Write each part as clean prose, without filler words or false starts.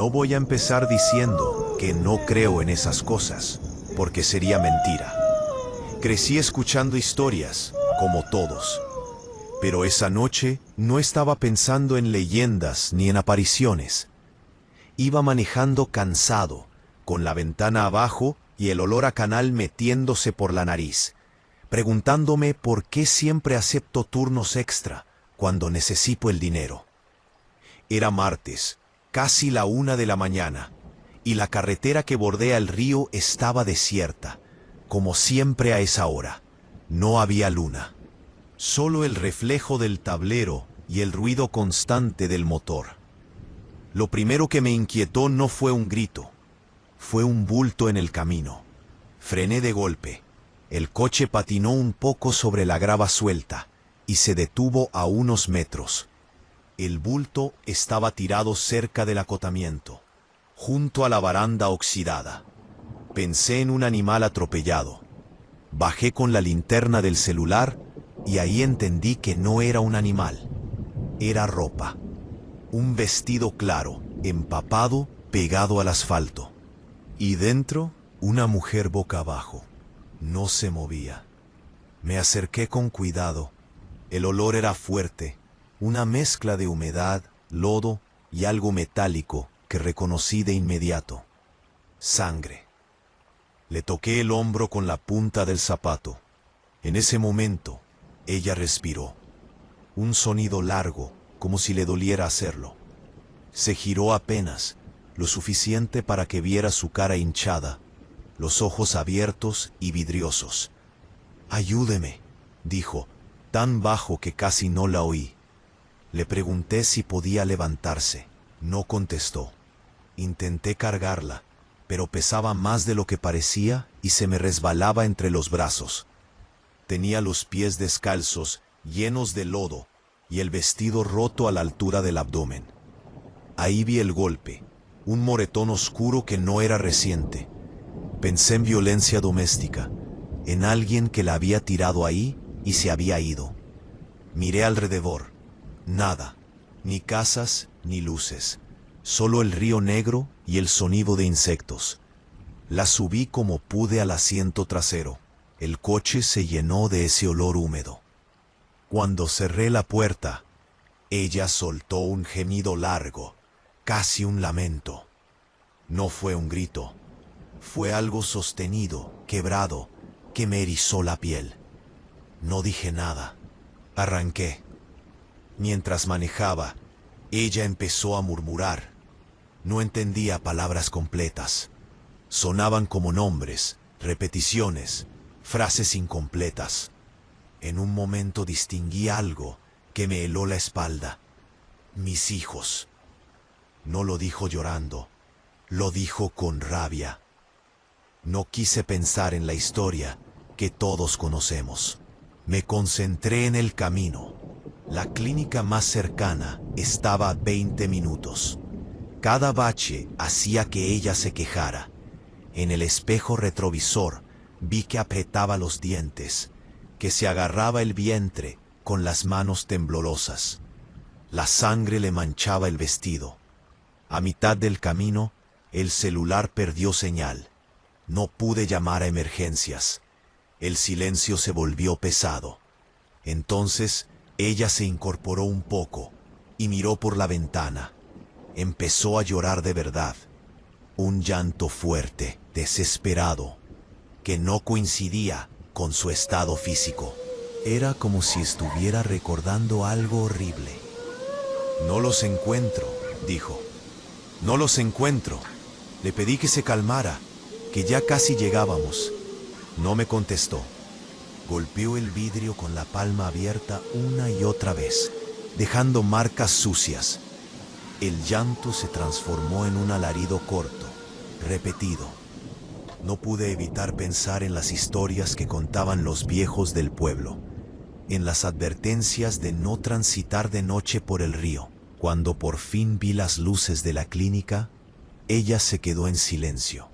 No voy a empezar diciendo que no creo en esas cosas, porque sería mentira. Crecí escuchando historias, como todos. Pero esa noche no estaba pensando en leyendas ni en apariciones. Iba manejando cansado, con la ventana abajo y el olor a canal metiéndose por la nariz, preguntándome por qué siempre acepto turnos extra cuando necesito el dinero. Era martes, casi la 1 de la mañana, y la carretera que bordea el río estaba desierta, como siempre a esa hora. No había luna. Solo el reflejo del tablero y el ruido constante del motor. Lo primero que me inquietó no fue un grito, fue un bulto en el camino. Frené de golpe. El coche patinó un poco sobre la grava suelta y se detuvo a unos metros. El bulto estaba tirado cerca del acotamiento, junto a la baranda oxidada. Pensé en un animal atropellado. Bajé con la linterna del celular y ahí entendí que no era un animal. Era ropa. Un vestido claro, empapado, pegado al asfalto. Y dentro, una mujer boca abajo. No se movía. Me acerqué con cuidado. El olor era fuerte, una mezcla de humedad, lodo y algo metálico que reconocí de inmediato. Sangre. Le toqué el hombro con la punta del zapato. En ese momento, ella respiró. Un sonido largo, como si le doliera hacerlo. Se giró apenas, lo suficiente para que viera su cara hinchada, los ojos abiertos y vidriosos. «Ayúdeme», dijo, tan bajo que casi no la oí. Le pregunté si podía levantarse. No contestó. Intenté cargarla, pero pesaba más de lo que parecía y se me resbalaba entre los brazos. Tenía los pies descalzos, llenos de lodo, y el vestido roto a la altura del abdomen. Ahí vi el golpe, un moretón oscuro que no era reciente. Pensé en violencia doméstica, en alguien que la había tirado ahí y se había ido. Miré alrededor. Nada, ni casas ni luces, solo el río negro y el sonido de insectos. La subí como pude al asiento trasero. El coche se llenó de ese olor húmedo. Cuando cerré la puerta, ella soltó un gemido largo, casi un lamento. No fue un grito, fue algo sostenido, quebrado, que me erizó la piel. No dije nada. Arranqué. Mientras manejaba, ella empezó a murmurar. No entendía palabras completas. Sonaban como nombres, repeticiones, frases incompletas. En un momento distinguí algo que me heló la espalda. Mis hijos. No lo dijo llorando, lo dijo con rabia. No quise pensar en la historia que todos conocemos. Me concentré en el camino. La clínica más cercana estaba a 20 minutos. Cada bache hacía que ella se quejara. En el espejo retrovisor vi que apretaba los dientes, que se agarraba el vientre con las manos temblorosas. La sangre le manchaba el vestido. A mitad del camino, el celular perdió señal. No pude llamar a emergencias. El silencio se volvió pesado. Entonces, ella se incorporó un poco y miró por la ventana. Empezó a llorar de verdad. Un llanto fuerte, desesperado, que no coincidía con su estado físico. Era como si estuviera recordando algo horrible. «No los encuentro», dijo. «No los encuentro». Le pedí que se calmara, que ya casi llegábamos. No me contestó. Golpeó el vidrio con la palma abierta una y otra vez, dejando marcas sucias. El llanto se transformó en un alarido corto, repetido. No pude evitar pensar en las historias que contaban los viejos del pueblo, en las advertencias de no transitar de noche por el río. Cuando por fin vi las luces de la clínica, ella se quedó en silencio.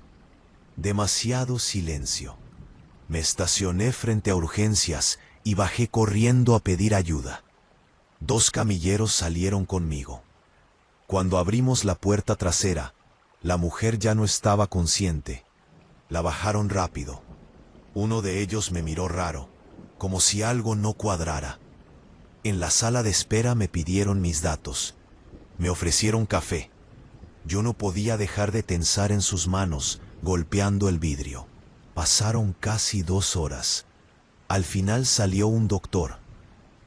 Demasiado silencio. Me estacioné frente a urgencias y bajé corriendo a pedir ayuda. 2 camilleros salieron conmigo. Cuando abrimos la puerta trasera, La mujer ya no estaba consciente. La bajaron rápido. Uno de ellos me miró raro, como si algo no cuadrara. En la sala de espera me pidieron mis datos. Me ofrecieron café. Yo no podía dejar de tensar en sus manos, golpeando el vidrio. Pasaron casi 2 horas. Al final salió un doctor.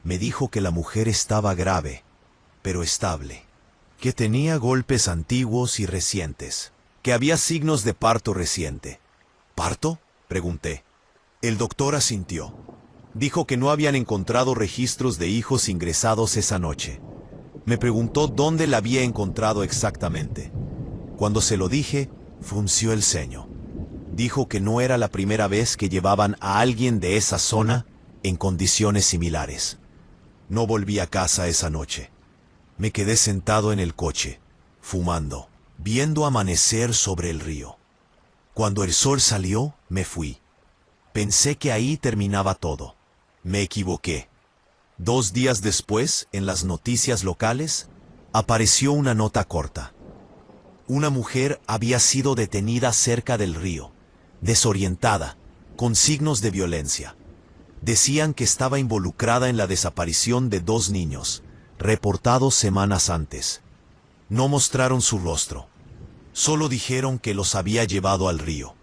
Me dijo que la mujer estaba grave, pero estable. Que tenía golpes antiguos y recientes. Que había signos de parto reciente. ¿Parto?, pregunté. El doctor asintió. Dijo que no habían encontrado registros de hijos ingresados esa noche. Me preguntó dónde la había encontrado exactamente. Cuando se lo dije, frunció el ceño. Dijo que no era la primera vez que llevaban a alguien de esa zona en condiciones similares. No volví a casa esa noche. Me quedé sentado en el coche, fumando, viendo amanecer sobre el río. Cuando el sol salió, me fui. Pensé que ahí terminaba todo. Me equivoqué. 2 días después, en las noticias locales, apareció una nota corta. Una mujer había sido detenida cerca del río, desorientada, con signos de violencia. Decían que estaba involucrada en la desaparición de 2 niños, reportados semanas antes. No mostraron su rostro. Solo dijeron que los había llevado al río.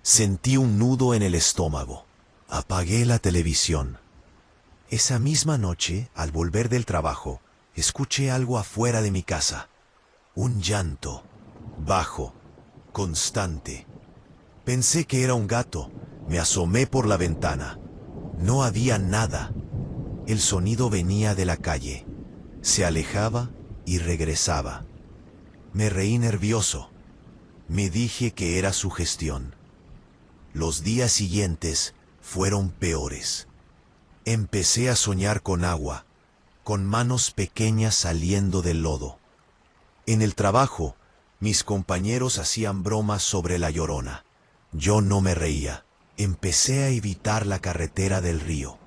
Sentí un nudo en el estómago. Apagué la televisión. Esa misma noche, al volver del trabajo, escuché algo afuera de mi casa. Un llanto, bajo, constante. Pensé que era un gato. Me asomé por la ventana. No había nada. El sonido venía de la calle. Se alejaba y regresaba. Me reí nervioso. Me dije que era sugestión. Los días siguientes fueron peores. Empecé a soñar con agua, con manos pequeñas saliendo del lodo. En el trabajo, mis compañeros hacían bromas sobre la Llorona. Yo no me reía. Empecé a evitar la carretera del río.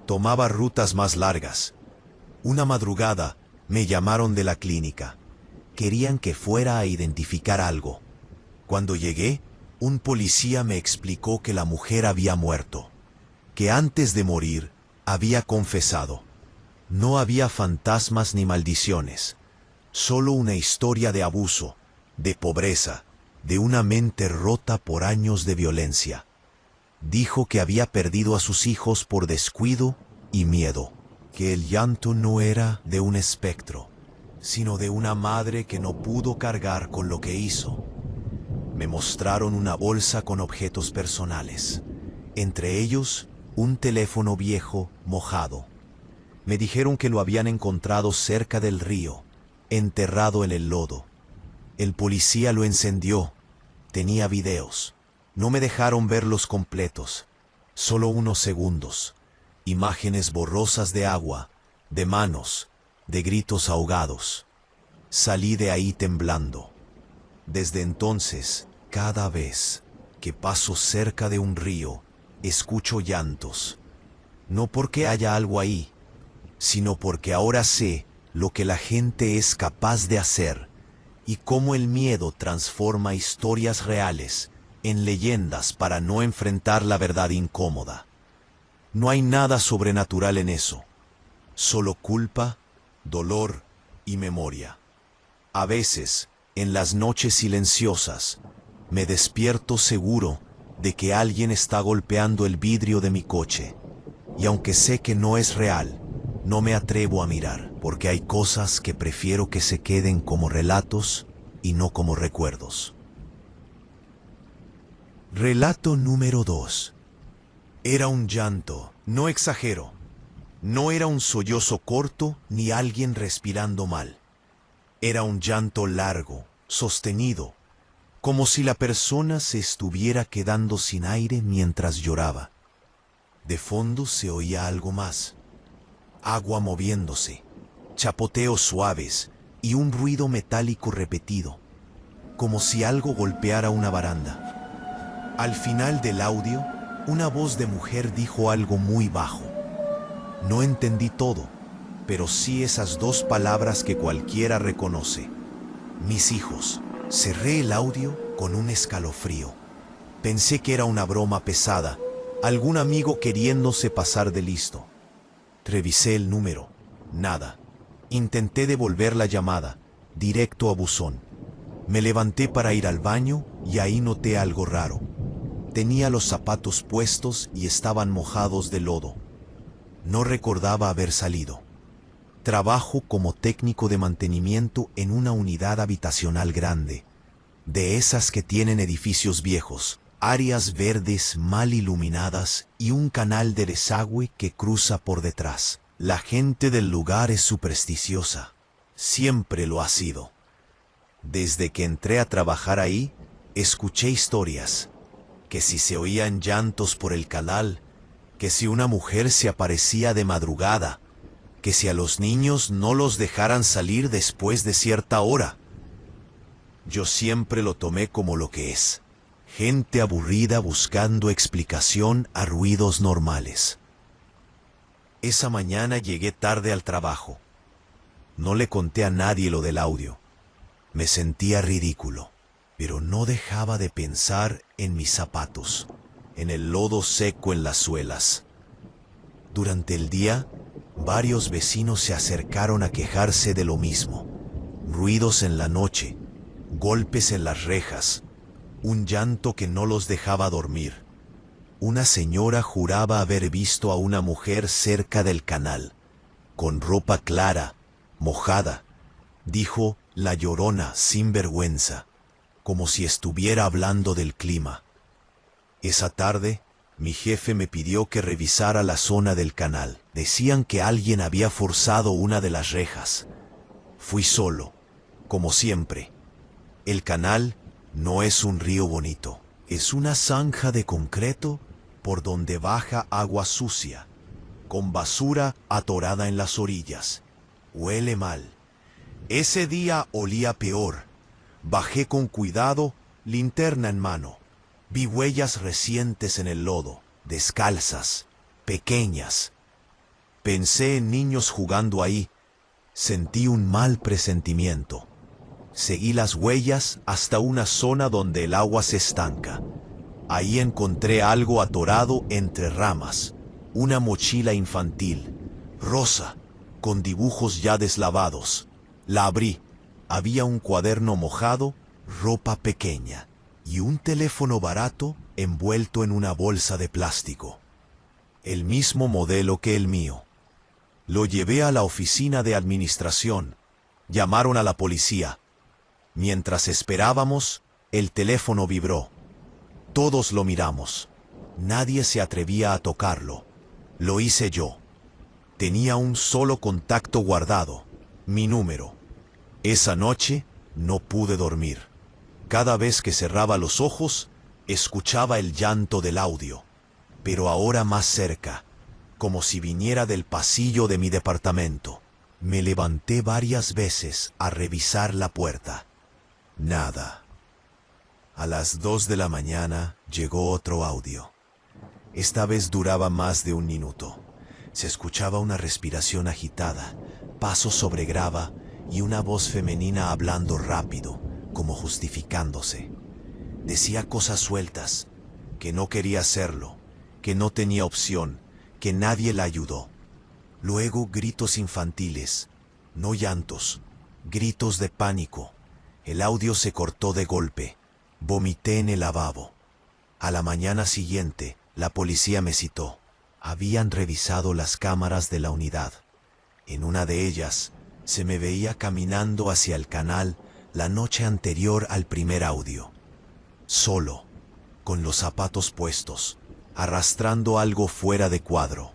Tomaba rutas más largas. Una madrugada me llamaron de la clínica. Querían que fuera a identificar algo. Cuando llegué, un policía me explicó que la mujer había muerto, que antes de morir había confesado. No había fantasmas ni maldiciones, solo una historia de abuso, de pobreza, de una mente rota por años de violencia. Dijo que había perdido a sus hijos por descuido y miedo, que el llanto no era de un espectro, sino de una madre que no pudo cargar con lo que hizo. Me mostraron una bolsa con objetos personales, entre ellos un teléfono viejo mojado. Me dijeron que lo habían encontrado cerca del río, enterrado en el lodo. El policía lo encendió. Tenía videos. No me dejaron verlos completos, solo unos segundos. Imágenes borrosas de agua, de manos, de gritos ahogados. Salí de ahí temblando. Desde entonces, cada vez que paso cerca de un río, escucho llantos. No porque haya algo ahí, sino porque ahora sé lo que la gente es capaz de hacer y cómo el miedo transforma historias reales en leyendas para no enfrentar la verdad incómoda. No hay nada sobrenatural en eso, solo culpa, dolor y memoria. A veces, en las noches silenciosas, me despierto seguro de que alguien está golpeando el vidrio de mi coche. Y aunque sé que no es real, no me atrevo a mirar, porque hay cosas que prefiero que se queden como relatos y no como recuerdos. Relato número 2. Era un llanto, no exagero. No era un sollozo corto ni alguien respirando mal. Era un llanto largo, sostenido, como si la persona se estuviera quedando sin aire mientras lloraba. De fondo se oía algo más. Agua moviéndose, chapoteos suaves y un ruido metálico repetido, como si algo golpeara una baranda. Al final del audio, una voz de mujer dijo algo muy bajo. No entendí todo, pero sí esas 2 palabras que cualquiera reconoce. Mis hijos. Cerré el audio con un escalofrío. Pensé que era una broma pesada, algún amigo queriéndose pasar de listo. Revisé el número. Nada. Intenté devolver la llamada, directo a buzón. Me levanté para ir al baño y ahí noté algo raro. Tenía los zapatos puestos y estaban mojados de lodo. No recordaba haber salido. Trabajo como técnico de mantenimiento en una unidad habitacional grande, de esas que tienen edificios viejos, áreas verdes mal iluminadas y un canal de desagüe que cruza por detrás. La gente del lugar es supersticiosa. Siempre lo ha sido. Desde que entré a trabajar ahí, escuché historias, que si se oían llantos por el canal, que si una mujer se aparecía de madrugada, que si a los niños no los dejaran salir después de cierta hora. Yo siempre lo tomé como lo que es: gente aburrida buscando explicación a ruidos normales. Esa mañana llegué tarde al trabajo. No le conté a nadie lo del audio. Me sentía ridículo, pero no dejaba de pensar en mis zapatos, en el lodo seco en las suelas. Durante el día, varios vecinos se acercaron a quejarse de lo mismo. Ruidos en la noche, golpes en las rejas, un llanto que no los dejaba dormir. Una señora juraba haber visto a una mujer cerca del canal, con ropa clara, mojada. Dijo la Llorona sin vergüenza, como si estuviera hablando del clima. Esa tarde, mi jefe me pidió que revisara la zona del canal. Decían que alguien había forzado una de las rejas. Fui solo, como siempre. El canal no es un río bonito. Es una zanja de concreto por donde baja agua sucia, con basura atorada en las orillas. Huele mal. Ese día olía peor. Bajé con cuidado, linterna en mano. Vi huellas recientes en el lodo, descalzas, pequeñas. Pensé en niños jugando ahí. Sentí un mal presentimiento. Seguí las huellas hasta una zona donde el agua se estanca. Ahí encontré algo atorado entre ramas, una mochila infantil, rosa, con dibujos ya deslavados. La abrí. Había un cuaderno mojado, ropa pequeña y un teléfono barato envuelto en una bolsa de plástico. El mismo modelo que el mío. Lo llevé a la oficina de administración. Llamaron a la policía. Mientras esperábamos, el teléfono vibró. Todos lo miramos. Nadie se atrevía a tocarlo. Lo hice yo. Tenía un solo contacto guardado, mi número. Esa noche no pude dormir. Cada vez que cerraba los ojos, escuchaba el llanto del audio, pero ahora más cerca, como si viniera del pasillo de mi departamento. Me levanté varias veces a revisar la puerta. Nada. A las 2 de la mañana llegó otro audio. Esta vez duraba más de un minuto. Se escuchaba una respiración agitada, pasos sobre grava y una voz femenina hablando rápido, como justificándose. Decía cosas sueltas, que no quería hacerlo, que no tenía opción, que nadie la ayudó. Luego gritos infantiles, no llantos, gritos de pánico. El audio se cortó de golpe. Vomité en el lavabo. A la mañana siguiente, la policía me citó. Habían revisado las cámaras de la unidad. En una de ellas, se me veía caminando hacia el canal la noche anterior al primer audio. Solo, con los zapatos puestos, arrastrando algo fuera de cuadro.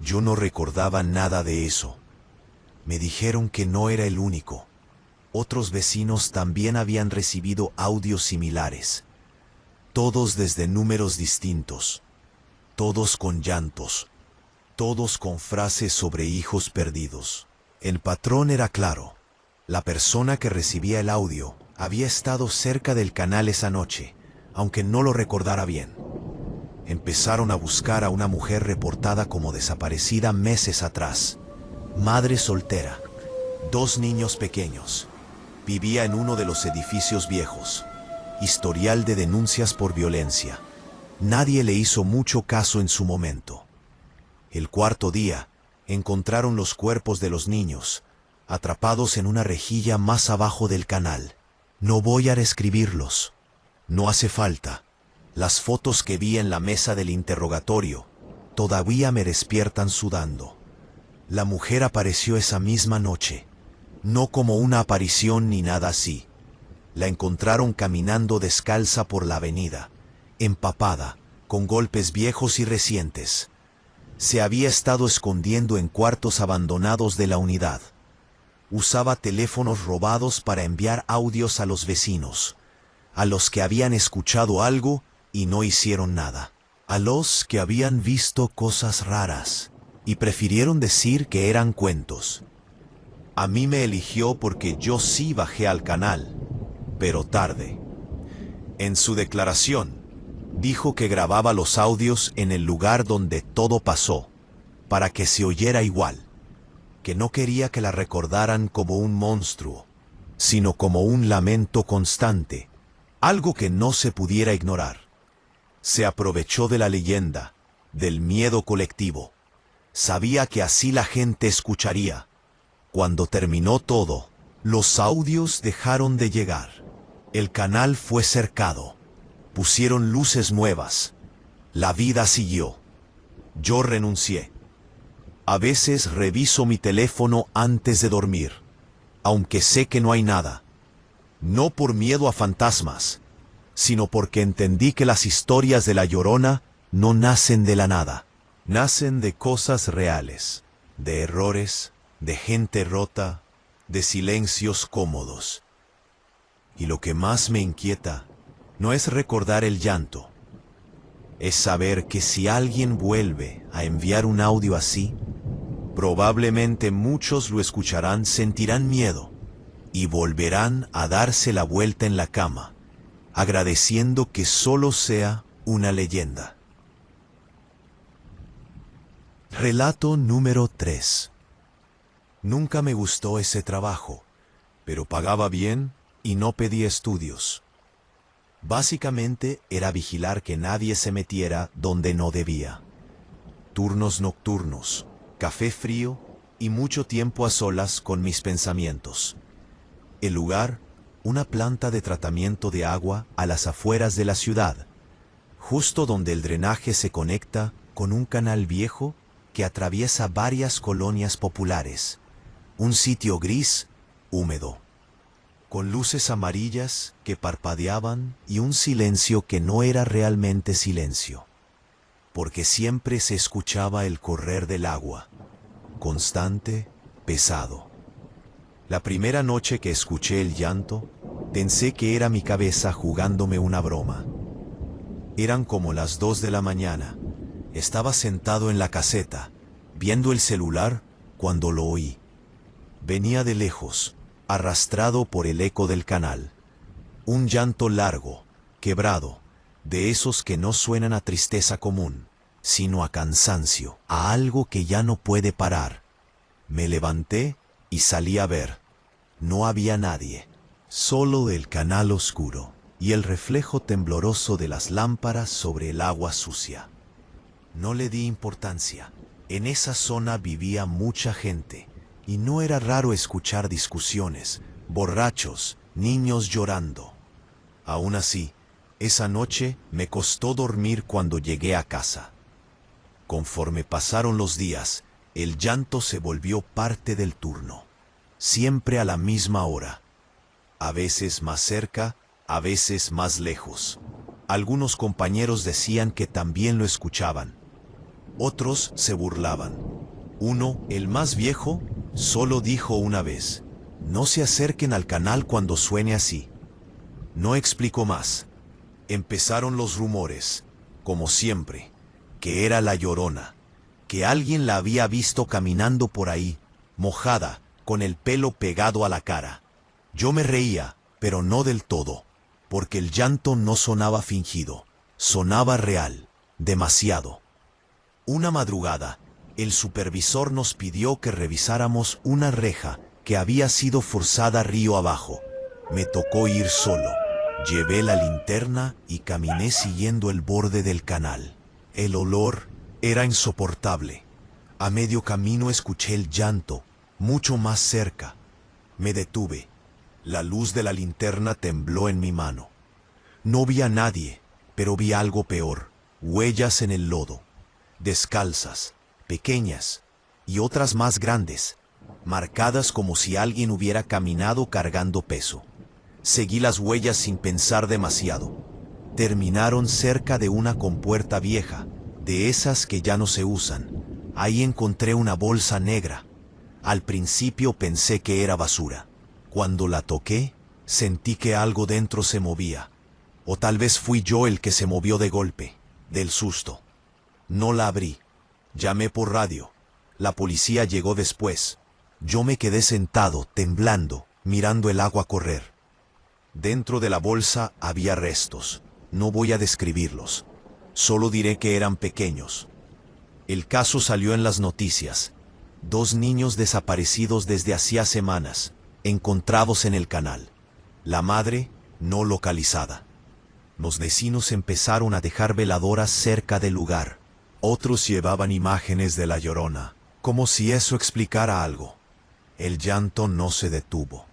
Yo no recordaba nada de eso. Me dijeron que no era el único. Otros vecinos también habían recibido audios similares. Todos desde números distintos. Todos con llantos. Todos con frases sobre hijos perdidos. El patrón era claro. La persona que recibía el audio había estado cerca del canal esa noche, aunque no lo recordara bien. Empezaron a buscar a una mujer reportada como desaparecida meses atrás. Madre soltera, 2 niños pequeños. Vivía en uno de los edificios viejos. Historial de denuncias por violencia. Nadie le hizo mucho caso en su momento. El cuarto día, encontraron los cuerpos de los niños, atrapados en una rejilla más abajo del canal. No voy a describirlos. No hace falta. Las fotos que vi en la mesa del interrogatorio todavía me despiertan sudando. La mujer apareció esa misma noche, no como una aparición ni nada así. La encontraron caminando descalza por la avenida, empapada, con golpes viejos y recientes. Se había estado escondiendo en cuartos abandonados de la unidad. Usaba teléfonos robados para enviar audios a los vecinos, a los que habían escuchado algo y no hicieron nada, a los que habían visto cosas raras y prefirieron decir que eran cuentos. A mí me eligió porque yo sí bajé al canal, pero tarde. En su declaración, dijo que grababa los audios en el lugar donde todo pasó, para que se oyera igual, que no quería que la recordaran como un monstruo, sino como un lamento constante, algo que no se pudiera ignorar. Se aprovechó de la leyenda, del miedo colectivo. Sabía que así la gente escucharía. Cuando terminó todo, los audios dejaron de llegar. El canal fue cercado. Pusieron luces nuevas. La vida siguió. Yo renuncié. A veces reviso mi teléfono antes de dormir, aunque sé que no hay nada. No por miedo a fantasmas, sino porque entendí que las historias de La Llorona no nacen de la nada. Nacen de cosas reales, de errores, de gente rota, de silencios cómodos. Y lo que más me inquieta no es recordar el llanto, es saber que si alguien vuelve a enviar un audio así, probablemente muchos lo escucharán, sentirán miedo y volverán a darse la vuelta en la cama, agradeciendo que solo sea una leyenda. Relato número 3. Nunca me gustó ese trabajo, pero pagaba bien y no pedí estudios. Básicamente era vigilar que nadie se metiera donde no debía. Turnos nocturnos, café frío y mucho tiempo a solas con mis pensamientos. El lugar, una planta de tratamiento de agua a las afueras de la ciudad, justo donde el drenaje se conecta con un canal viejo que atraviesa varias colonias populares. Un sitio gris, húmedo, con luces amarillas que parpadeaban y un silencio que no era realmente silencio, porque siempre se escuchaba el correr del agua, constante, pesado. La primera noche que escuché el llanto, pensé que era mi cabeza jugándome una broma. Eran como las 2 de la mañana. Estaba sentado en la caseta, viendo el celular, cuando lo oí. Venía de lejos, arrastrado por el eco del canal. Un llanto largo, quebrado, de esos que no suenan a tristeza común, sino a cansancio, a algo que ya no puede parar. Me levanté y salí a ver. No había nadie, solo el canal oscuro y el reflejo tembloroso de las lámparas sobre el agua sucia. No le di importancia. En esa zona vivía mucha gente, y no era raro escuchar discusiones, borrachos, niños llorando. Aún así, esa noche me costó dormir cuando llegué a casa. Conforme pasaron los días, el llanto se volvió parte del turno, siempre a la misma hora, a veces más cerca, a veces más lejos. Algunos compañeros decían que también lo escuchaban. Otros se burlaban. Uno, el más viejo, solo dijo una vez: "No se acerquen al canal cuando suene así". No explicó más. Empezaron los rumores, como siempre, que era La Llorona, que alguien la había visto caminando por ahí, mojada, con el pelo pegado a la cara. Yo me reía, pero no del todo, porque el llanto no sonaba fingido, sonaba real, demasiado. Una madrugada, el supervisor nos pidió que revisáramos una reja que había sido forzada río abajo, Me tocó ir solo. Llevé la linterna y caminé siguiendo el borde del canal. El olor era insoportable. A medio camino escuché el llanto, mucho más cerca. Me detuve. La luz de la linterna tembló en mi mano. No vi a nadie, pero vi algo peor. Huellas en el lodo, descalzas, pequeñas, y otras más grandes, marcadas como si alguien hubiera caminado cargando peso. Seguí las huellas sin pensar demasiado. Terminaron cerca de una compuerta vieja, de esas que ya no se usan. Ahí encontré una bolsa negra. Al principio pensé que era basura. Cuando la toqué, sentí que algo dentro se movía. O tal vez fui yo el que se movió de golpe, del susto. No la abrí. Llamé por radio. La policía llegó después. Yo me quedé sentado, temblando, mirando el agua correr. Dentro de la bolsa había restos. No voy a describirlos. Solo diré que eran pequeños. El caso salió en las noticias. 2 niños desaparecidos desde hacía semanas, encontrados en el canal. La madre no localizada. Los vecinos empezaron a dejar veladoras cerca del lugar. Otros llevaban imágenes de la Llorona, como si eso explicara algo. El llanto no se detuvo.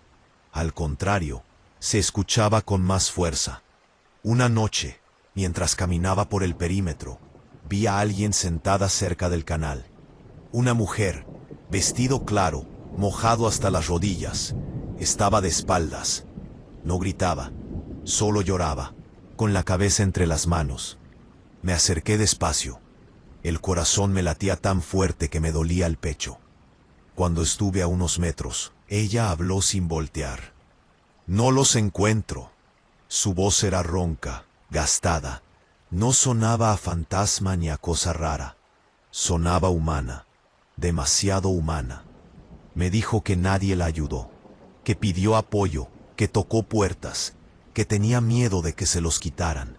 Al contrario, se escuchaba con más fuerza. Una noche, mientras caminaba por el perímetro, vi a alguien sentada cerca del canal. Una mujer, vestido claro, mojado hasta las rodillas. Estaba de espaldas. No gritaba, solo lloraba, con la cabeza entre las manos. Me acerqué despacio. El corazón me latía tan fuerte que me dolía el pecho. Cuando estuve a unos metros, ella habló sin voltear. No los encuentro. Su voz era ronca, gastada. No sonaba a fantasma ni a cosa rara. Sonaba humana, demasiado humana. Me dijo que nadie la ayudó, que pidió apoyo, que tocó puertas, que tenía miedo de que se los quitaran,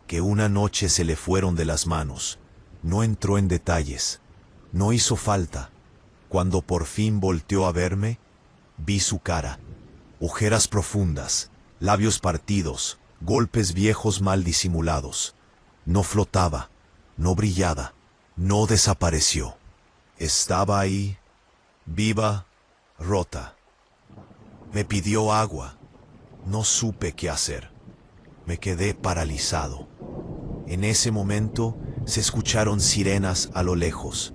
que una noche se le fueron de las manos. No entró en detalles. No hizo falta. Cuando por fin volteó a verme, vi su cara. Ojeras profundas, labios partidos, golpes viejos mal disimulados. No flotaba, no brillaba, no desapareció. Estaba ahí, viva, rota. Me pidió agua. No supe qué hacer. Me quedé paralizado. En ese momento se escucharon sirenas a lo lejos.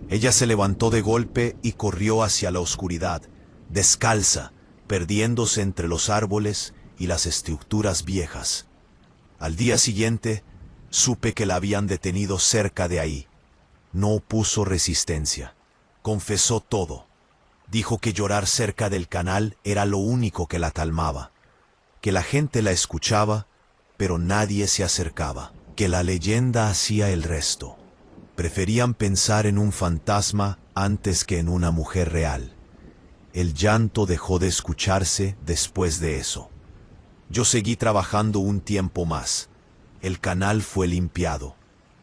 Ella se levantó de golpe y corrió hacia la oscuridad, descalza, perdiéndose entre los árboles y las estructuras viejas. Al día siguiente, supe que la habían detenido cerca de ahí. No opuso resistencia. Confesó todo. Dijo que llorar cerca del canal era lo único que la calmaba, que la gente la escuchaba, pero nadie se acercaba, que la leyenda hacía el resto. Preferían pensar en un fantasma antes que en una mujer real. El llanto dejó de escucharse después de eso. Yo seguí trabajando un tiempo más. El canal fue limpiado.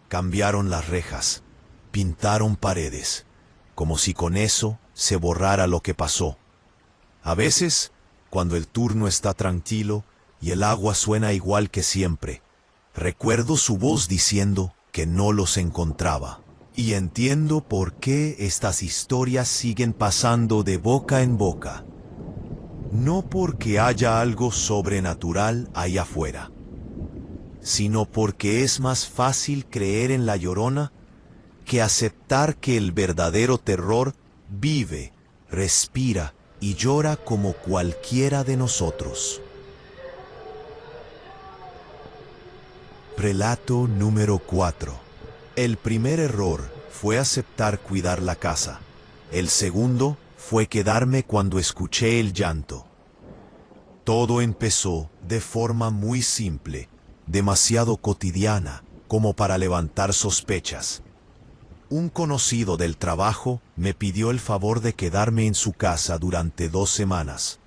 Cambiaron las rejas. Pintaron paredes. Como si con eso se borrara lo que pasó. A veces, cuando el turno está tranquilo y el agua suena igual que siempre, recuerdo su voz diciendo que no los encontraba. Y entiendo por qué estas historias siguen pasando de boca en boca. No porque haya algo sobrenatural ahí afuera, sino porque es más fácil creer en la Llorona que aceptar que el verdadero terror vive, respira y llora como cualquiera de nosotros. Relato número 4. El primer error fue aceptar cuidar la casa. El segundo fue quedarme cuando escuché el llanto. Todo empezó de forma muy simple, demasiado cotidiana como para levantar sospechas. Un conocido del trabajo me pidió el favor de quedarme en su casa durante 2 semanas.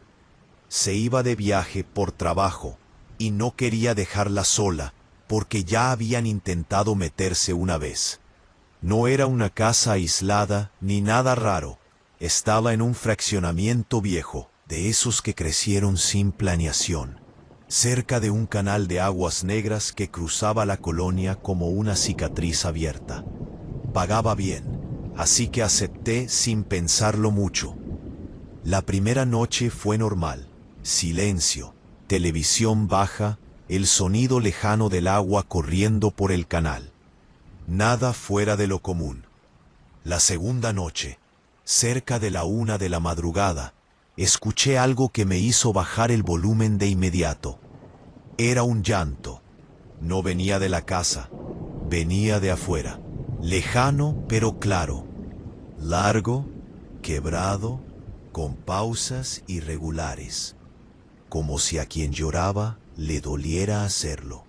Se iba de viaje por trabajo y no quería dejarla sola porque ya habían intentado meterse una vez. No era una casa aislada ni nada raro. Estaba en un fraccionamiento viejo, de esos que crecieron sin planeación, cerca de un canal de aguas negras que cruzaba la colonia como una cicatriz abierta. Pagaba bien, así que acepté sin pensarlo mucho. La primera noche fue normal, silencio, televisión baja, el sonido lejano del agua corriendo por el canal. Nada fuera de lo común. La segunda noche, cerca de la 1 de la madrugada, escuché algo que me hizo bajar el volumen de inmediato. Era un llanto. No venía de la casa, venía de afuera. Lejano pero claro. Largo, quebrado, con pausas irregulares. Como si a quien lloraba le doliera hacerlo.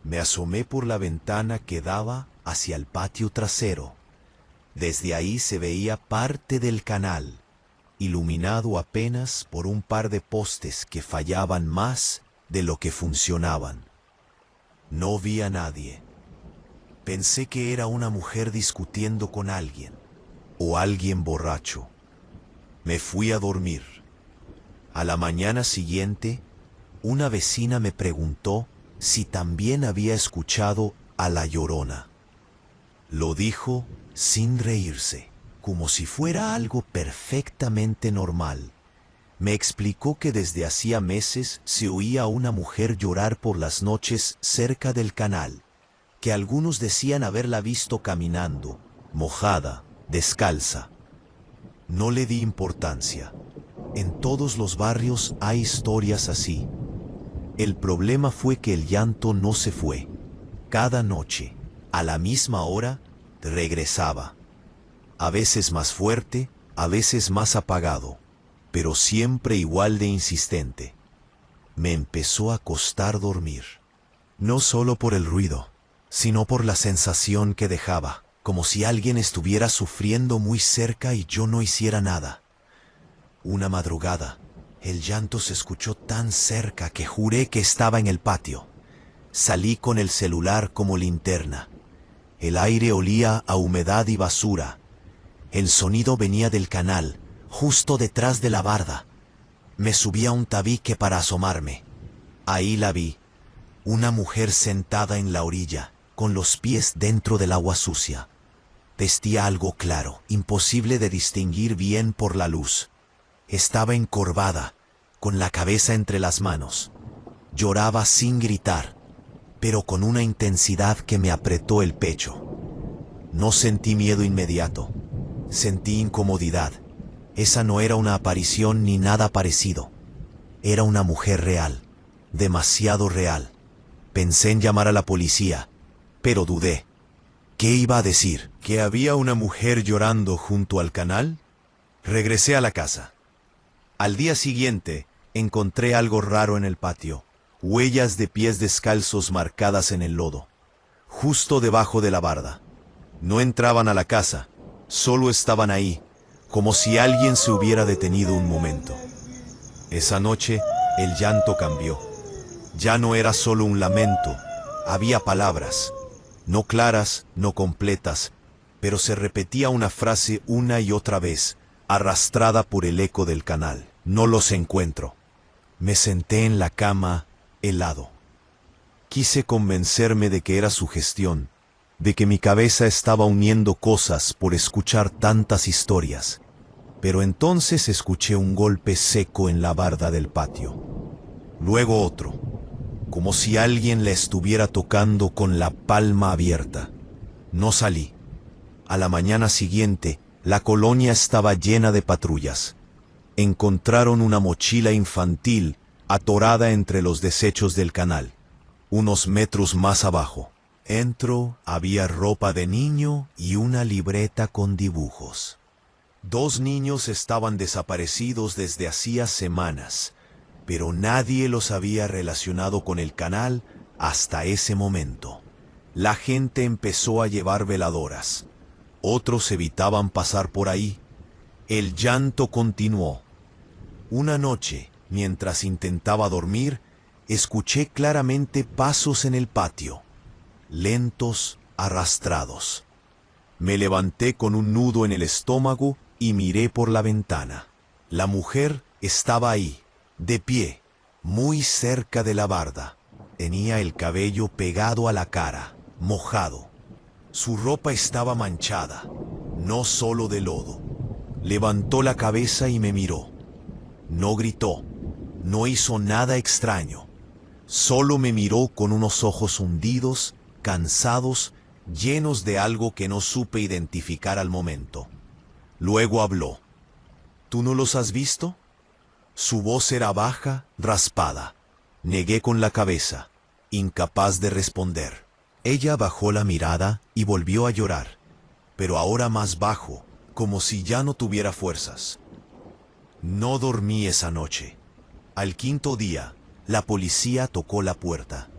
Me asomé por la ventana que daba hacia el patio trasero. Desde ahí se veía parte del canal, iluminado apenas por un par de postes que fallaban más de lo que funcionaban. No vi a nadie. Pensé que era una mujer discutiendo con alguien, o alguien borracho. Me fui a dormir. A la mañana siguiente, una vecina me preguntó si también había escuchado a La Llorona. Lo dijo sin reírse, como si fuera algo perfectamente normal. Me explicó que desde hacía meses se oía a una mujer llorar por las noches cerca del canal, que algunos decían haberla visto caminando, mojada, descalza. No le di importancia. En todos los barrios hay historias así. El problema fue que el llanto no se fue. Cada noche, a la misma hora, regresaba. A veces más fuerte, a veces más apagado, pero siempre igual de insistente. Me empezó a costar dormir. No solo por el ruido, sino por la sensación que dejaba, como si alguien estuviera sufriendo muy cerca y yo no hiciera nada. Una madrugada, el llanto se escuchó tan cerca que juré que estaba en el patio. Salí con el celular como linterna. El aire olía a humedad y basura. El sonido venía del canal, justo detrás de la barda. Me subí a un tabique para asomarme. Ahí la vi, una mujer sentada en la orilla, con los pies dentro del agua sucia. Vestía algo claro, imposible de distinguir bien por la luz. Estaba encorvada, con la cabeza entre las manos. Lloraba sin gritar, pero con una intensidad que me apretó el pecho. No sentí miedo inmediato, sentí incomodidad. Esa no era una aparición ni nada parecido. Era una mujer real, demasiado real. Pensé en llamar a la policía, pero dudé. ¿Qué iba a decir? ¿Que había una mujer llorando junto al canal? Regresé a la casa. Al día siguiente, encontré algo raro en el patio. Huellas de pies descalzos marcadas en el lodo, justo debajo de la barda. No entraban a la casa, solo estaban ahí, como si alguien se hubiera detenido un momento. Esa noche, el llanto cambió. Ya no era solo un lamento, había palabras, no claras, no completas, pero se repetía una frase una y otra vez, arrastrada por el eco del canal. No los encuentro. Me senté en la cama, helado. Quise convencerme de que era sugestión, de que mi cabeza estaba uniendo cosas por escuchar tantas historias. Pero entonces escuché un golpe seco en la barda del patio. Luego otro, como si alguien la estuviera tocando con la palma abierta. No salí. A la mañana siguiente, la colonia estaba llena de patrullas. Encontraron una mochila infantil atorada entre los desechos del canal, unos metros más abajo. Dentro había ropa de niño y una libreta con dibujos. 2 niños estaban desaparecidos desde hacía semanas, pero nadie los había relacionado con el canal hasta ese momento. La gente empezó a llevar veladoras. Otros evitaban pasar por ahí. El llanto continuó. Una noche, mientras intentaba dormir, escuché claramente pasos en el patio, lentos, arrastrados. Me levanté con un nudo en el estómago y miré por la ventana. La mujer Estaba ahí, de pie, muy cerca de la barda. Tenía el cabello pegado a la cara, mojado. Su ropa estaba manchada, no solo de lodo. Levantó la cabeza y me miró. No gritó, no hizo nada extraño. Solo me miró con unos ojos hundidos, cansados, llenos de algo que no supe identificar al momento. Luego habló. ¿Tú no los has visto? Su voz era baja, raspada. Negué con la cabeza, incapaz de responder. Ella bajó la mirada y volvió a llorar, pero ahora más bajo, como si ya no tuviera fuerzas. No dormí esa noche. Al quinto día, la policía tocó la puerta.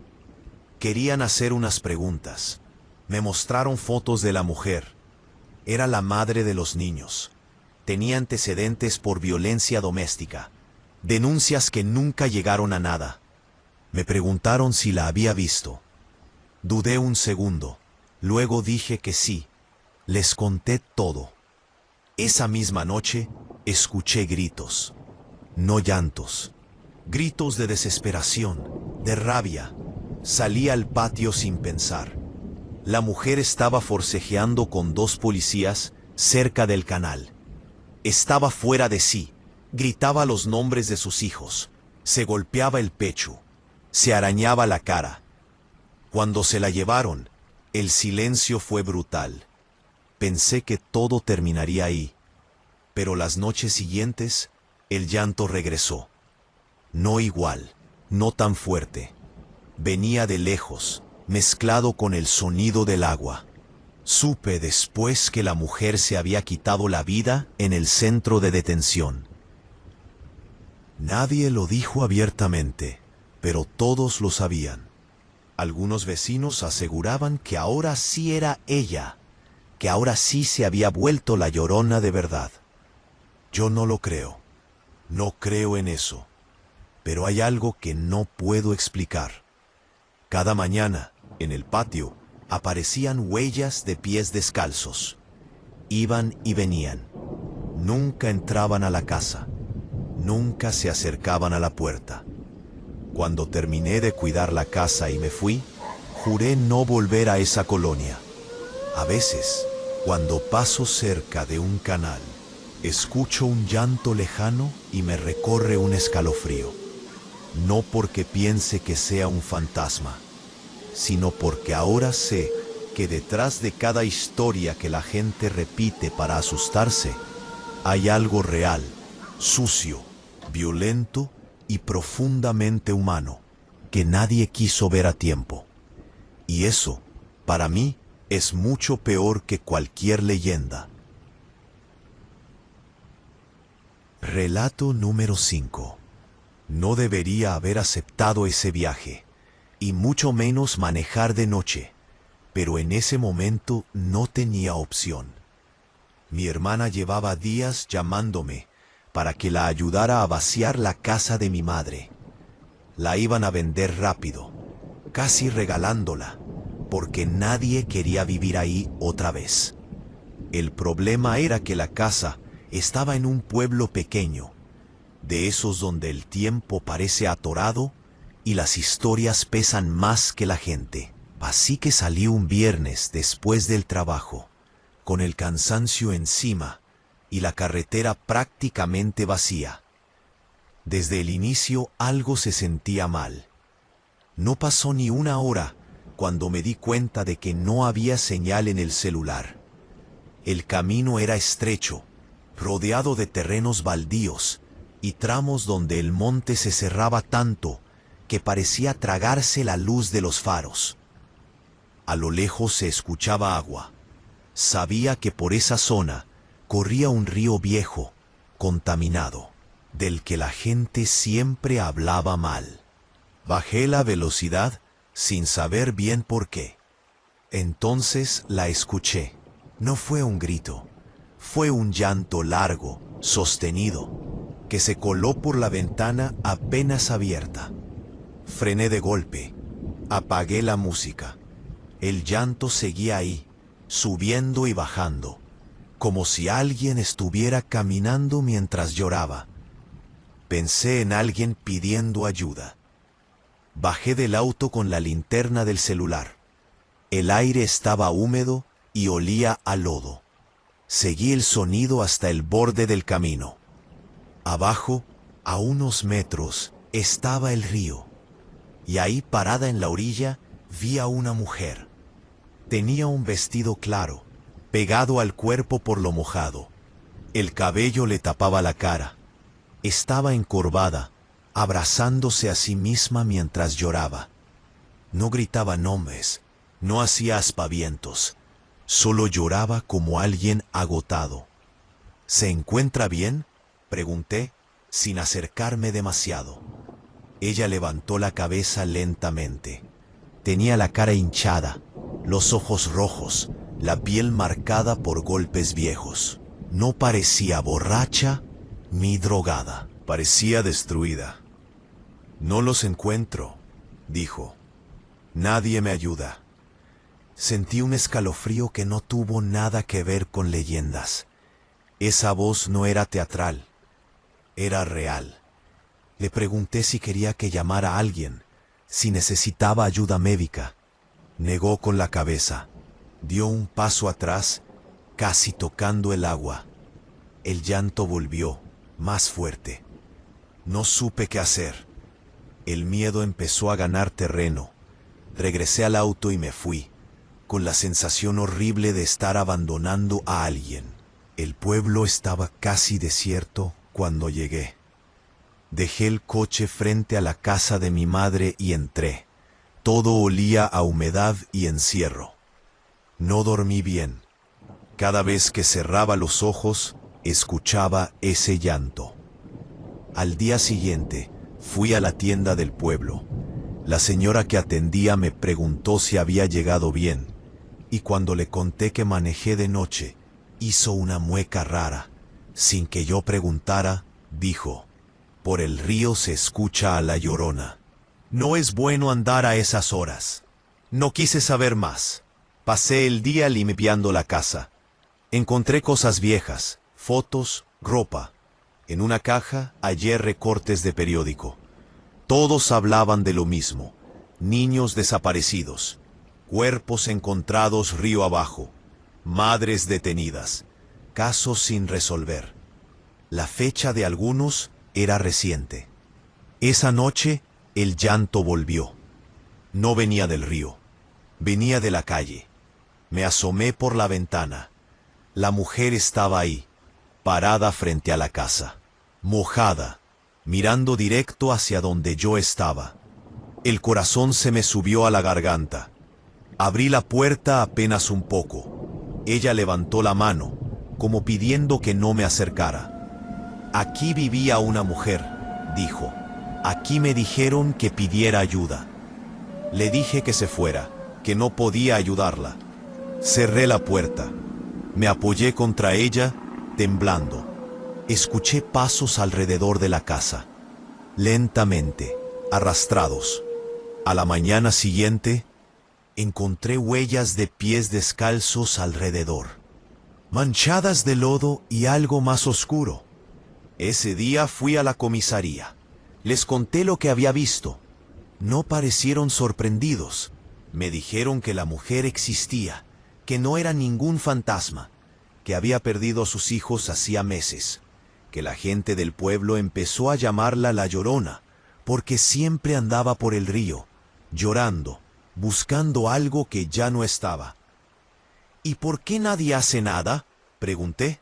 Querían hacer unas preguntas. Me mostraron fotos de la mujer. Era la madre de los niños. Tenía antecedentes por violencia doméstica. Denuncias que nunca llegaron a nada. Me preguntaron si la había visto. Dudé un segundo. Luego dije que sí. Les conté todo. Esa misma noche, escuché gritos. No llantos. Gritos de desesperación, de rabia. Salí al patio sin pensar. La mujer estaba forcejeando con dos policías cerca del canal. Estaba fuera de sí. Gritaba los nombres de sus hijos. Se golpeaba el pecho. Se arañaba la cara. Cuando se la llevaron, el silencio fue brutal. Pensé que todo terminaría ahí. Pero las noches siguientes, el llanto regresó. No igual, no tan fuerte. Venía de lejos, mezclado con el sonido del agua. Supe después que la mujer se había quitado la vida en el centro de detención. Nadie lo dijo abiertamente, pero todos lo sabían. Algunos vecinos aseguraban que ahora sí era ella, que ahora sí se había vuelto la Llorona de verdad. Yo no lo creo. No creo en eso. Pero hay algo que no puedo explicar. Cada mañana, en el patio, aparecían huellas de pies descalzos. Iban y venían. Nunca entraban a la casa. Nunca se acercaban a la puerta. Cuando terminé de cuidar la casa y me fui, juré no volver a esa colonia. A veces, cuando paso cerca de un canal, escucho un llanto lejano y me recorre un escalofrío. No porque piense que sea un fantasma, sino porque ahora sé que detrás de cada historia que la gente repite para asustarse, hay algo real, sucio, violento y profundamente humano, que nadie quiso ver a tiempo. Y eso, para mí, es mucho peor que cualquier leyenda. Relato número 5. No debería haber aceptado ese viaje, y mucho menos manejar de noche, pero en ese momento no tenía opción. Mi hermana llevaba días llamándome para que la ayudara a vaciar la casa de mi madre. La iban a vender rápido, casi regalándola, porque nadie quería vivir ahí otra vez. El problema era que la casa estaba en un pueblo pequeño, de esos donde el tiempo parece atorado y las historias pesan más que la gente. Así que salí un viernes después del trabajo, con el cansancio encima y la carretera prácticamente vacía. Desde el inicio algo se sentía mal. No pasó ni una hora cuando me di cuenta de que no había señal en el celular. El camino era estrecho, rodeado de terrenos baldíos y tramos donde el monte se cerraba tanto que parecía tragarse la luz de los faros. A lo lejos se escuchaba agua. Sabía que por esa zona corría un río viejo, contaminado, del que la gente siempre hablaba mal. Bajé la velocidad sin saber bien por qué. Entonces la escuché. No fue un grito, fue un llanto largo, sostenido, que se coló por la ventana apenas abierta. Frené de golpe, apagué la música. El llanto seguía ahí, subiendo y bajando, como si alguien estuviera caminando mientras lloraba. Pensé en alguien pidiendo ayuda. Bajé del auto con la linterna del celular. El aire estaba húmedo y olía a lodo. Seguí el sonido hasta el borde del camino. Abajo, a unos metros, estaba el río. Y ahí, parada en la orilla, vi a una mujer. Tenía un vestido claro, pegado al cuerpo por lo mojado. El cabello le tapaba la cara. Estaba encorvada, abrazándose a sí misma mientras lloraba. No gritaba nombres, no hacía aspavientos, solo lloraba como alguien agotado. ¿Se encuentra bien?, pregunté, sin acercarme demasiado. Ella levantó la cabeza lentamente. Tenía la cara hinchada, los ojos rojos, la piel marcada por golpes viejos. No parecía borracha ni drogada, parecía destruida. No los encuentro, dijo. Nadie me ayuda. Sentí un escalofrío que no tuvo nada que ver con leyendas. Esa voz no era teatral, era real. Le pregunté si quería que llamara a alguien, si necesitaba ayuda médica. Negó con la cabeza. Dio un paso atrás, casi tocando el agua. El llanto volvió, más fuerte. No supe qué hacer. El miedo empezó a ganar terreno. Regresé al auto y me fui, con la sensación horrible de estar abandonando a alguien. El pueblo estaba casi desierto cuando llegué. Dejé el coche frente a la casa de mi madre y entré. Todo olía a humedad y encierro. No dormí bien. Cada vez que cerraba los ojos, escuchaba ese llanto. Al día siguiente, fui a la tienda del pueblo. La señora que atendía me preguntó si había llegado bien, y cuando le conté que manejé de noche, hizo una mueca rara. Sin que yo preguntara, dijo: «Por el río se escucha a la Llorona. No es bueno andar a esas horas». No quise saber más. Pasé el día limpiando la casa. Encontré cosas viejas, fotos, ropa. En una caja hallé recortes de periódico. Todos hablaban de lo mismo: niños desaparecidos, cuerpos encontrados río abajo, madres detenidas, casos sin resolver. La fecha de algunos era reciente. Esa noche el llanto volvió. No venía del río, venía de la calle. Me asomé por la ventana. La mujer estaba ahí, parada frente a la casa, mojada, mirando directo hacia donde yo estaba. El corazón se me subió a la garganta. Abrí la puerta apenas un poco. Ella levantó la mano, como pidiendo que no me acercara. «Aquí vivía una mujer», dijo. «Aquí me dijeron que pidiera ayuda». Le dije que se fuera, que no podía ayudarla. Cerré la puerta. Me apoyé contra ella, temblando. Escuché pasos alrededor de la casa, lentamente, arrastrados. A la mañana siguiente, encontré huellas de pies descalzos alrededor, manchadas de lodo y algo más oscuro. Ese día fui a la comisaría. Les conté lo que había visto. No parecieron sorprendidos. Me dijeron que la mujer existía, que no era ningún fantasma, que había perdido a sus hijos hacía meses, que la gente del pueblo empezó a llamarla la Llorona, porque siempre andaba por el río, llorando, buscando algo que ya no estaba. «¿Y por qué nadie hace nada?», pregunté.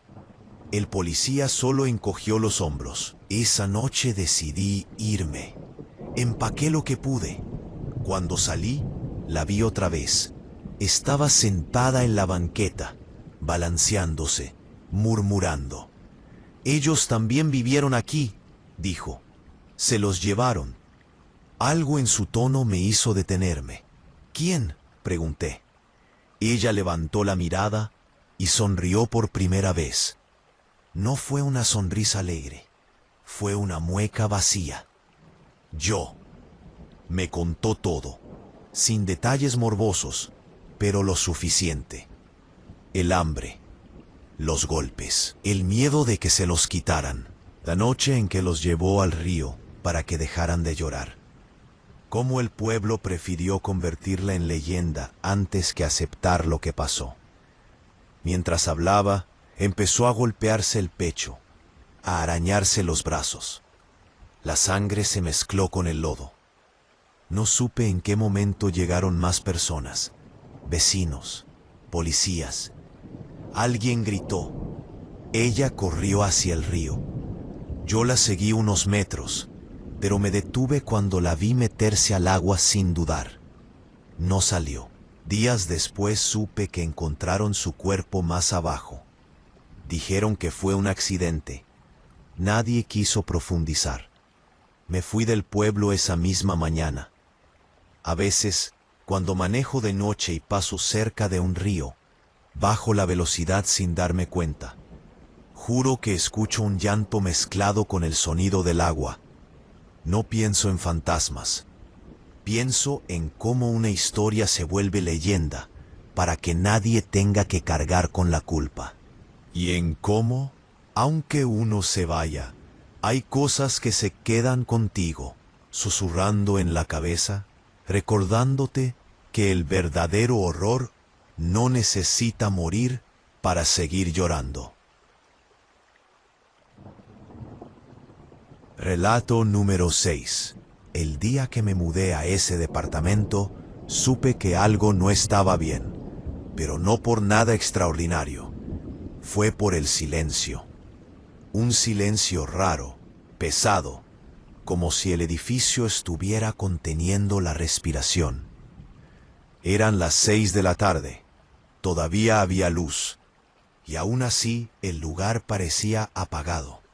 El policía solo encogió los hombros. Esa noche decidí irme. Empaqué lo que pude. Cuando salí, la vi otra vez. Estaba sentada en la banqueta, balanceándose, murmurando. «Ellos también vivieron aquí», dijo. «Se los llevaron». Algo en su tono me hizo detenerme. «¿Quién?», pregunté. Ella levantó la mirada y sonrió por primera vez. No fue una sonrisa alegre, fue una mueca vacía. Yo. Me contó todo, sin detalles morbosos, pero lo suficiente. El hambre, los golpes, el miedo de que se los quitaran, La noche en que los llevó al río para que dejaran de llorar. Cómo el pueblo prefirió convertirla en leyenda antes que aceptar lo que pasó. Mientras hablaba, empezó a golpearse el pecho, a arañarse los brazos. La sangre se mezcló con el lodo. No supe en qué momento llegaron más personas, vecinos, policías. Alguien gritó. Ella corrió hacia el río. Yo la seguí unos metros, pero me detuve cuando la vi meterse al agua sin dudar. No salió. Días después supe que encontraron su cuerpo más abajo. Dijeron que fue un accidente. Nadie quiso profundizar. Me fui del pueblo esa misma mañana. A veces, cuando manejo de noche y paso cerca de un río, bajo la velocidad sin darme cuenta. Juro que escucho un llanto mezclado con el sonido del agua. No pienso en fantasmas. Pienso en cómo una historia se vuelve leyenda para que nadie tenga que cargar con la culpa. Y en cómo, aunque uno se vaya, hay cosas que se quedan contigo, susurrando en la cabeza, recordándote que el verdadero horror no necesita morir para seguir llorando. Relato número 6. El día que me mudé a ese departamento, supe que algo no estaba bien, pero no por nada extraordinario. Fue por el silencio. Un silencio raro, pesado, como si el edificio estuviera conteniendo la respiración. Eran las 6 de la tarde. Todavía había luz, y aún así el lugar parecía apagado.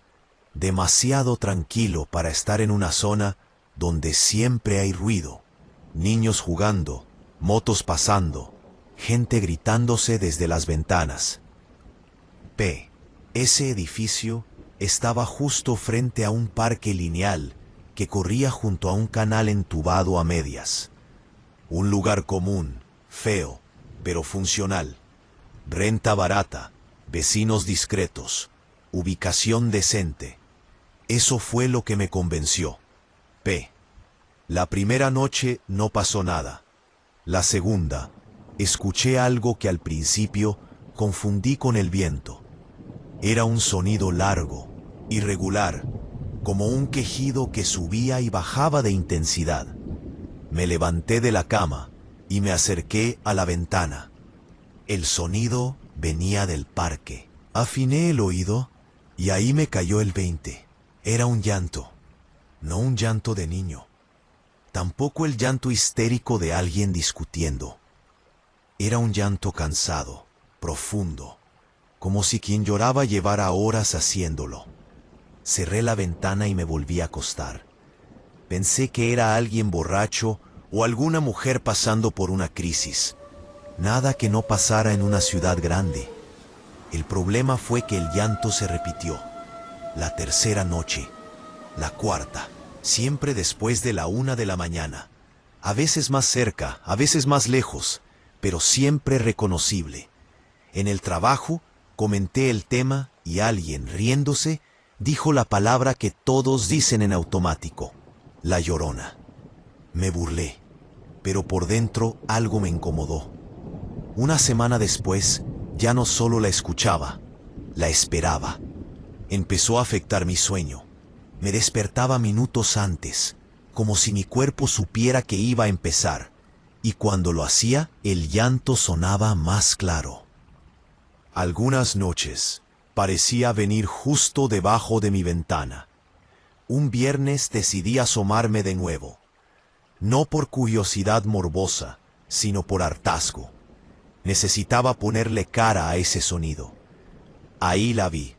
Demasiado tranquilo para estar en una zona donde siempre hay ruido, niños jugando, motos pasando, gente gritándose desde las ventanas. Ese edificio estaba justo frente a un parque lineal que corría junto a un canal entubado a medias. Un lugar común, feo, pero funcional. Renta barata, vecinos discretos, ubicación decente. Eso fue lo que me convenció. La primera noche no pasó nada. La segunda, escuché algo que al principio confundí con el viento. Era un sonido largo, irregular, como un quejido que subía y bajaba de intensidad. Me levanté de la cama y me acerqué a la ventana. El sonido venía del parque. Afiné el oído y ahí me cayó el 20. Era un llanto, no un llanto de niño. Tampoco el llanto histérico de alguien discutiendo. Era un llanto cansado, profundo, como si quien lloraba llevara horas haciéndolo. Cerré la ventana y me volví a acostar. Pensé que era alguien borracho o alguna mujer pasando por una crisis. Nada que no pasara en una ciudad grande. El problema fue que el llanto se repitió. La tercera noche, la cuarta, siempre después de la 1 de la mañana. A veces más cerca, a veces más lejos, pero siempre reconocible. En el trabajo comenté el tema y alguien, riéndose, dijo la palabra que todos dicen en automático: La Llorona. Me burlé, pero por dentro algo me incomodó. Una semana después, ya no solo la escuchaba, la esperaba. Empezó a afectar mi sueño. Me despertaba minutos antes, como si mi cuerpo supiera que iba a empezar, y cuando lo hacía, el llanto sonaba más claro. Algunas noches, parecía venir justo debajo de mi ventana. Un viernes decidí asomarme de nuevo, no por curiosidad morbosa, sino por hartazgo. Necesitaba ponerle cara a ese sonido. Ahí la vi.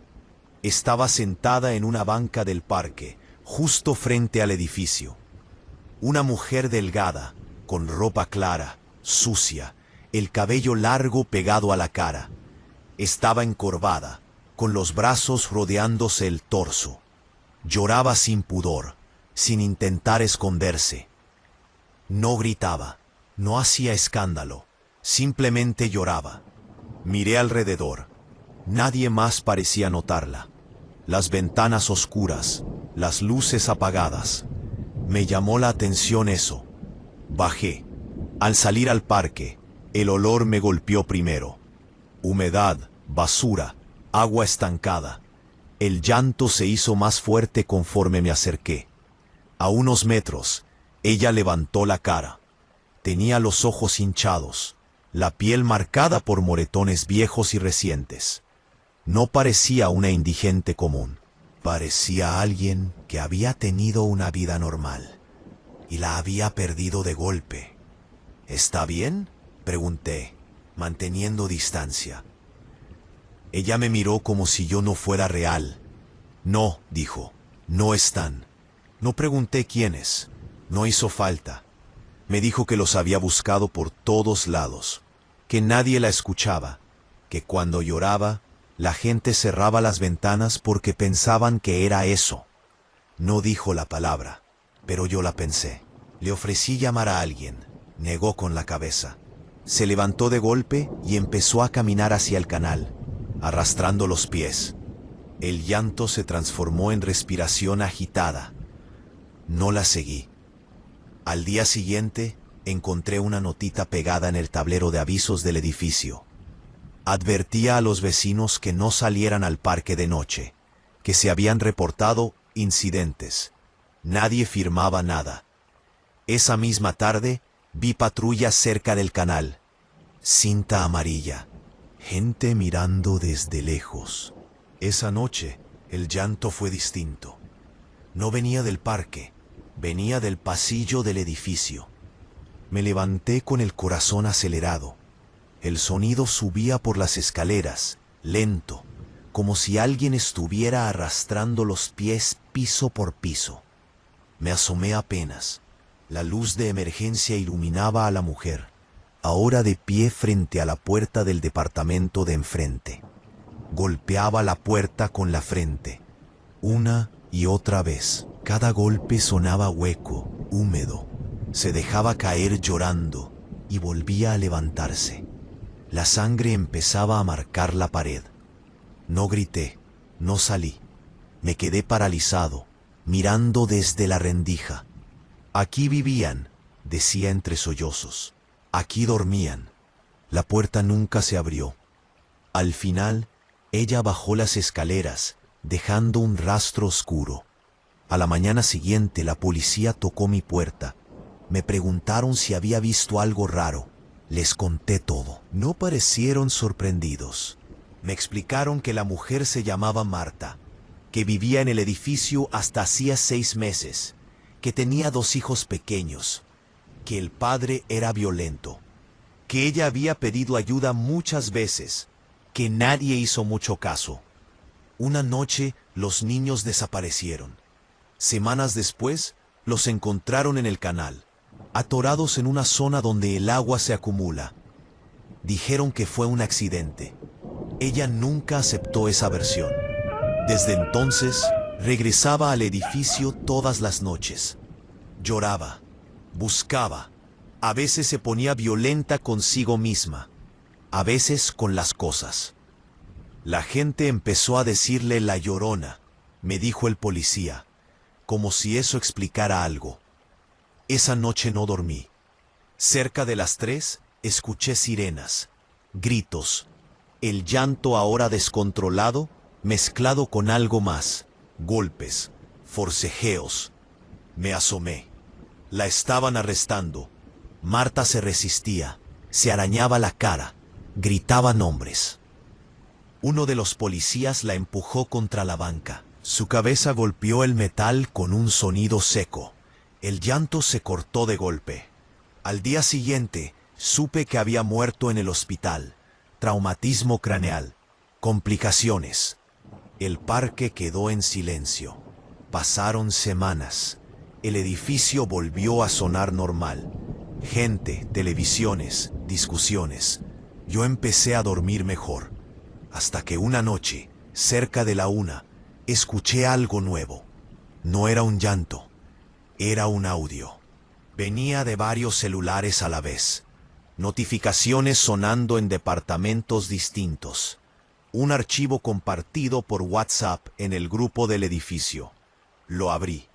Estaba sentada en una banca del parque, justo frente al edificio. Una mujer delgada, con ropa clara, sucia, el cabello largo pegado a la cara. Estaba encorvada, con los brazos rodeándose el torso. Lloraba sin pudor, sin intentar esconderse. No gritaba, no hacía escándalo, simplemente lloraba. Miré alrededor. Nadie más parecía notarla. las ventanas oscuras, las luces apagadas. Me llamó la atención eso. Bajé. Al salir al parque, el olor me golpeó primero. Humedad, basura, agua estancada. El llanto se hizo más fuerte conforme me acerqué. A unos metros, ella levantó la cara. Tenía los ojos hinchados, la piel marcada por moretones viejos y recientes. No parecía una indigente común. Parecía alguien que había tenido una vida normal y la había perdido de golpe. ¿Está bien?, pregunté, manteniendo distancia. Ella me miró como si yo no fuera real. No, dijo, no están. No pregunté quiénes. No hizo falta. Me dijo que los había buscado por todos lados, que nadie la escuchaba, que cuando lloraba, la gente cerraba las ventanas porque pensaban que era eso. No dijo la palabra, pero yo la pensé. Le ofrecí llamar a alguien. Negó con la cabeza. Se levantó de golpe y empezó a caminar hacia el canal, arrastrando los pies. El llanto se transformó en respiración agitada. No la seguí. Al día siguiente, encontré una notita pegada en el tablero de avisos del edificio. Advertía a los vecinos que no salieran al parque de noche, que se habían reportado incidentes. Nadie firmaba nada. Esa misma tarde, vi patrullas cerca del canal. Cinta amarilla. Gente mirando desde lejos. Esa noche, el llanto fue distinto. No venía del parque, venía del pasillo del edificio. Me levanté con el corazón acelerado. El sonido subía por las escaleras, lento, como si alguien estuviera arrastrando los pies piso por piso. Me asomé apenas. La luz de emergencia iluminaba a la mujer, ahora de pie frente a la puerta del departamento de enfrente. Golpeaba la puerta con la frente, una y otra vez. Cada golpe sonaba hueco, húmedo. Se dejaba caer llorando y volvía a levantarse. La sangre empezaba a marcar la pared. No grité, no salí. Me quedé paralizado, mirando desde la rendija. Aquí vivían, decía entre sollozos. Aquí dormían. La puerta nunca se abrió. Al final, ella bajó las escaleras, dejando un rastro oscuro. A la mañana siguiente, la policía tocó mi puerta. Me preguntaron si había visto algo raro. Les conté todo. No parecieron sorprendidos. Me explicaron que la mujer se llamaba Marta, que vivía en el edificio hasta hacía 6 meses, que tenía 2 hijos pequeños, que el padre era violento, que ella había pedido ayuda muchas veces, que nadie hizo mucho caso. Una noche los niños desaparecieron. Semanas después los encontraron en el canal, atorados en una zona donde el agua se acumula. Dijeron que fue un accidente. Ella nunca aceptó esa versión. Desde entonces, regresaba al edificio todas las noches. Lloraba, buscaba. A veces se ponía violenta consigo misma, a veces con las cosas. La gente empezó a decirle la Llorona, me dijo el policía, como si eso explicara algo. Esa noche no dormí. Cerca de las 3, escuché sirenas, gritos, el llanto ahora descontrolado, mezclado con algo más, golpes, forcejeos. Me asomé. La estaban arrestando. Marta se resistía, se arañaba la cara, gritaba nombres. Uno de los policías la empujó contra la banca. Su cabeza golpeó el metal con un sonido seco. El llanto se cortó de golpe. Al día siguiente, supe que había muerto en el hospital. Traumatismo craneal. Complicaciones. El parque quedó en silencio. Pasaron semanas. El edificio volvió a sonar normal. Gente, televisiones, discusiones. Yo empecé a dormir mejor. Hasta que una noche, cerca de la 1, escuché algo nuevo. No era un llanto. Era un audio. Venía de varios celulares a la vez. Notificaciones sonando en departamentos distintos. un archivo compartido por WhatsApp en el grupo del edificio. Lo abrí.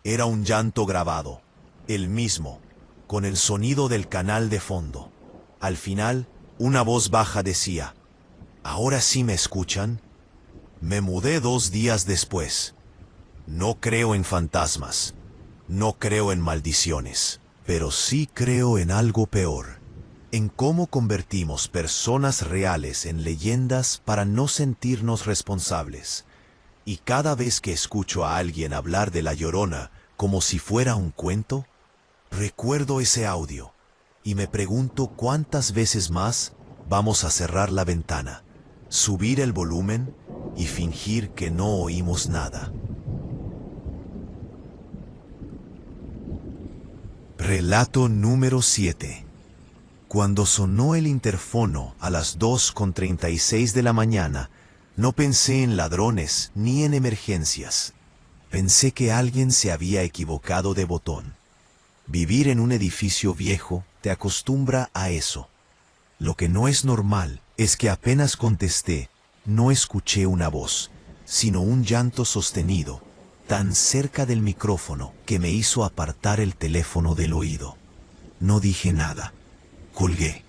Era un llanto grabado, el mismo, con el sonido del canal de fondo. Al final, una voz baja decía: ¿ahora sí me escuchan? Me mudé 2 días después. No creo en fantasmas, no creo en maldiciones, pero sí creo en algo peor, en cómo convertimos personas reales en leyendas para no sentirnos responsables. Y cada vez que escucho a alguien hablar de La Llorona como si fuera un cuento, recuerdo ese audio y me pregunto cuántas veces más vamos a cerrar la ventana, subir el volumen y fingir que no oímos nada. Relato número 7. Cuando sonó el interfono a las 2:36 de la mañana, no pensé en ladrones ni en emergencias. Pensé que alguien se había equivocado de botón. Vivir en un edificio viejo te acostumbra a eso. Lo que no es normal es que apenas contesté, no escuché una voz, sino un llanto sostenido, tan cerca del micrófono que me hizo apartar el teléfono del oído. No dije nada. Colgué.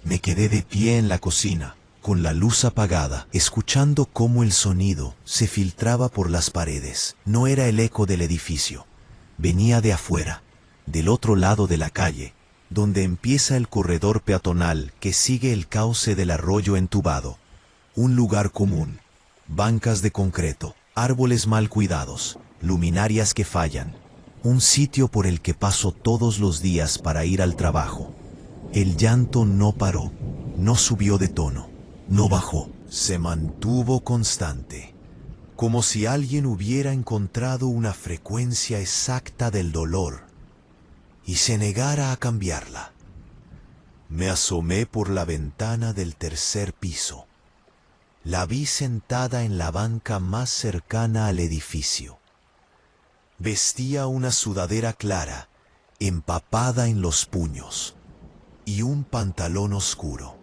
Me quedé de pie en la cocina, con la luz apagada, escuchando cómo el sonido se filtraba por las paredes. No era el eco del edificio. Venía de afuera, del otro lado de la calle, donde empieza el corredor peatonal que sigue el cauce del arroyo entubado. Un lugar común. Bancas de concreto, árboles mal cuidados, luminarias que fallan. Un sitio por el que paso todos los días para ir al trabajo. El llanto no paró, no subió de tono, no bajó. Se mantuvo constante, como si alguien hubiera encontrado una frecuencia exacta del dolor y se negara a cambiarla. Me asomé por la ventana del tercer piso. La vi sentada en la banca más cercana al edificio. Vestía una sudadera clara, empapada en los puños, y un pantalón oscuro.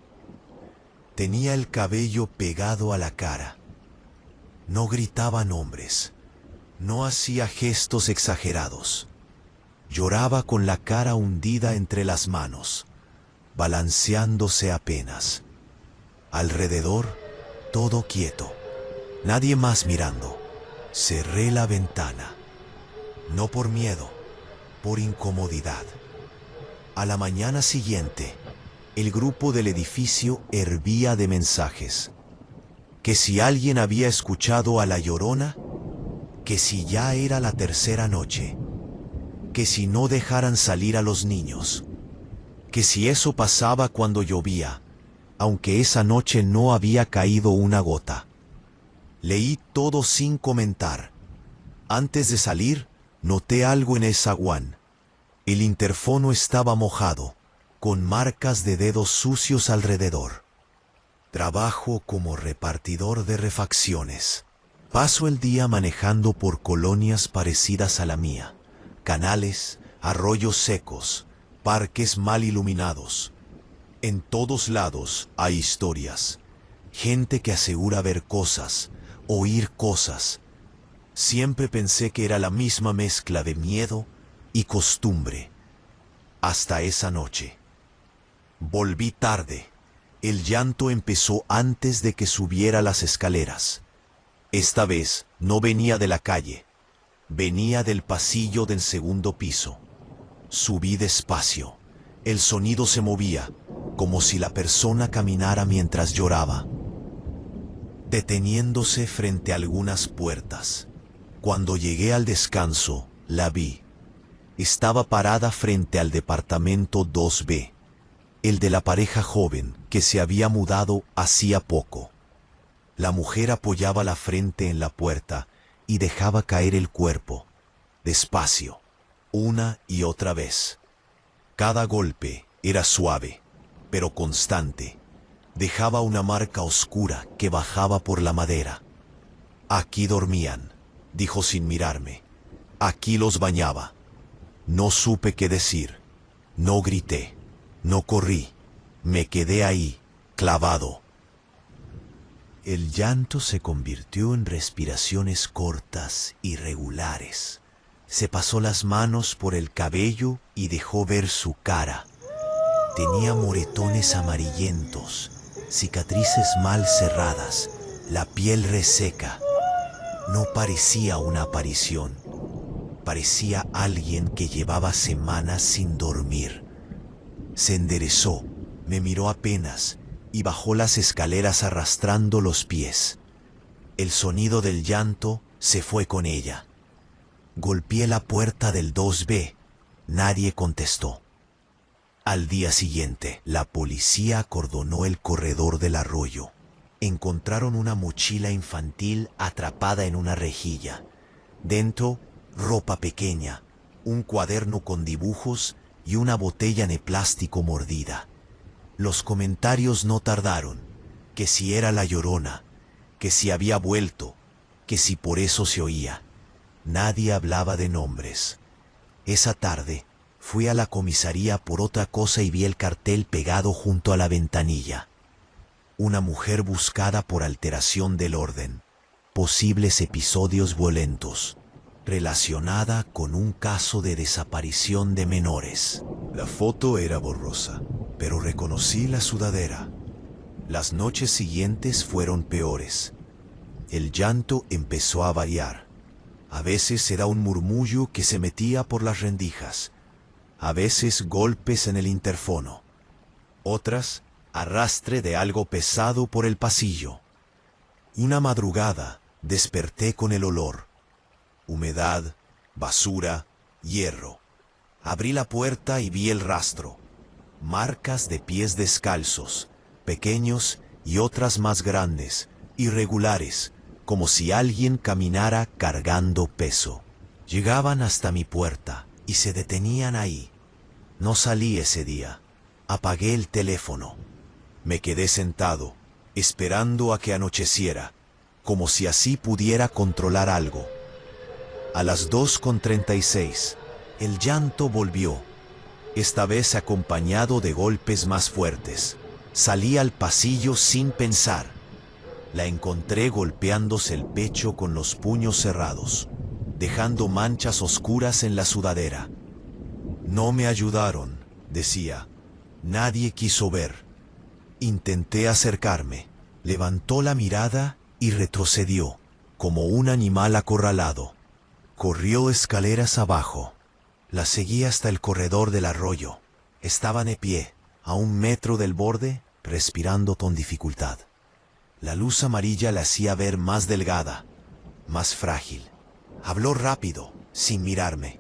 Tenía el cabello pegado a la cara. No gritaba nombres, no hacía gestos exagerados. Lloraba con la cara hundida entre las manos, balanceándose apenas. Alrededor, todo quieto, nadie más mirando. Cerré la ventana, no por miedo, por incomodidad. A la mañana siguiente, el grupo del edificio hervía de mensajes. Que si alguien había escuchado a La Llorona, que si ya era la tercera noche, que si no dejaran salir a los niños, que si eso pasaba cuando llovía, aunque esa noche no había caído una gota. Leí todo sin comentar. Antes de salir, noté algo en el zaguán. El interfono estaba mojado, con marcas de dedos sucios alrededor. Trabajo como repartidor de refacciones. Paso el día manejando por colonias parecidas a la mía. Canales, arroyos secos, parques mal iluminados. En todos lados hay historias. Gente que asegura ver cosas, oír cosas. Siempre pensé que era la misma mezcla de miedo y costumbre. Hasta esa noche. Volví tarde. El llanto empezó antes de que subiera las escaleras. Esta vez no venía de la calle. Venía del pasillo del segundo piso. Subí despacio. El sonido se movía, como si la persona caminara mientras lloraba, deteniéndose frente a algunas puertas. Cuando llegué al descanso, la vi. Estaba parada frente al departamento 2B, el de la pareja joven que se había mudado hacía poco. La mujer apoyaba la frente en la puerta y dejaba caer el cuerpo, despacio, una y otra vez. Cada golpe era suave, pero constante. Dejaba una marca oscura que bajaba por la madera. Aquí dormían, dijo sin mirarme. Aquí los bañaba. No supe qué decir. No grité. No corrí. Me quedé ahí, clavado. El llanto se convirtió en respiraciones cortas y regulares. Se pasó las manos por el cabello y dejó ver su cara. Tenía moretones amarillentos, cicatrices mal cerradas, la piel reseca. No parecía una aparición. Parecía alguien que llevaba semanas sin dormir. Se enderezó, me miró apenas y bajó las escaleras arrastrando los pies. El sonido del llanto se fue con ella. Golpeé la puerta del 2B. Nadie contestó. Al día siguiente, la policía acordonó el corredor del arroyo. Encontraron una mochila infantil atrapada en una rejilla. Dentro, ropa pequeña, un cuaderno con dibujos y una botella de plástico mordida. Los comentarios no tardaron, que si era la Llorona, que si había vuelto, que si por eso se oía. Nadie hablaba de nombres. Esa tarde fui a la comisaría por otra cosa y vi el cartel pegado junto a la ventanilla. Una mujer buscada por alteración del orden, posibles episodios violentos, relacionada con un caso de desaparición de menores. La foto era borrosa, pero reconocí la sudadera. Las noches siguientes fueron peores. El llanto empezó a variar. A veces era un murmullo que se metía por las rendijas, a veces golpes en el interfono, otras arrastre de algo pesado por el pasillo. Una madrugada desperté con el olor. Humedad, basura, hierro. Abrí la puerta y vi el rastro. Marcas de pies descalzos, pequeños y otras más grandes, irregulares, como si alguien caminara cargando peso. Llegaban hasta mi puerta y se detenían ahí. No salí ese día. Apagué el teléfono. Me quedé sentado, esperando a que anocheciera, como si así pudiera controlar algo. A las 2:36, el llanto volvió, esta vez acompañado de golpes más fuertes. Salí al pasillo sin pensar. La encontré golpeándose el pecho con los puños cerrados, dejando manchas oscuras en la sudadera. No me ayudaron, decía. Nadie quiso ver. Intenté acercarme. Levantó la mirada y retrocedió, como un animal acorralado. Corrió escaleras abajo. La seguí hasta el corredor del arroyo. Estaba de pie, a 1 metro del borde, respirando con dificultad. La luz amarilla la hacía ver más delgada, más frágil. Habló rápido, sin mirarme.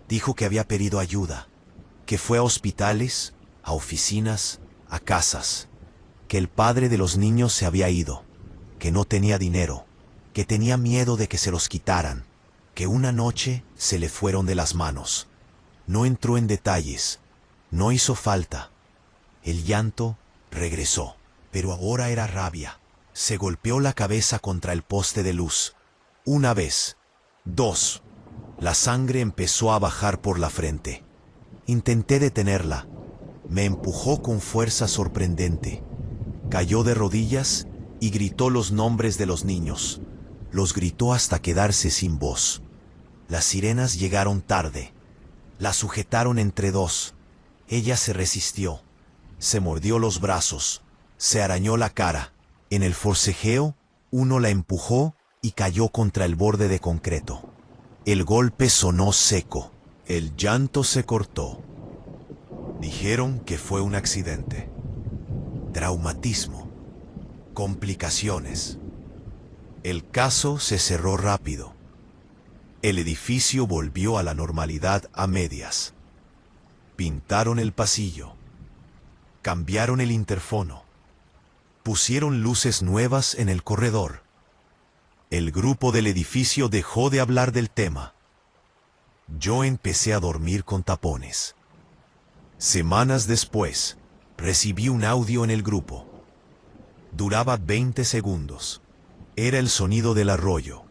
Dijo que había pedido ayuda, que fue a hospitales, a oficinas, a casas, que el padre de los niños se había ido, que no tenía dinero, que tenía miedo de que se los quitaran, que una noche se le fueron de las manos. No entró en detalles, no hizo falta. El llanto regresó, pero ahora era rabia. Se golpeó la cabeza contra el poste de luz. 1 vez, 2. La sangre empezó a bajar por la frente. Intenté detenerla. Me empujó con fuerza sorprendente. Cayó de rodillas y gritó los nombres de los niños. Los gritó hasta quedarse sin voz. Las sirenas llegaron tarde. La sujetaron entre 2. Ella se resistió. Se mordió los brazos. Se arañó la cara. En el forcejeo, uno la empujó y cayó contra el borde de concreto. El golpe sonó seco. El llanto se cortó. Dijeron que fue un accidente. Traumatismo. Complicaciones. El caso se cerró rápido. El edificio volvió a la normalidad a medias. Pintaron el pasillo. Cambiaron el interfono. Pusieron luces nuevas en el corredor. El grupo del edificio dejó de hablar del tema. Yo empecé a dormir con tapones. Semanas después, recibí un audio en el grupo. Duraba 20 segundos. Era el sonido del arroyo,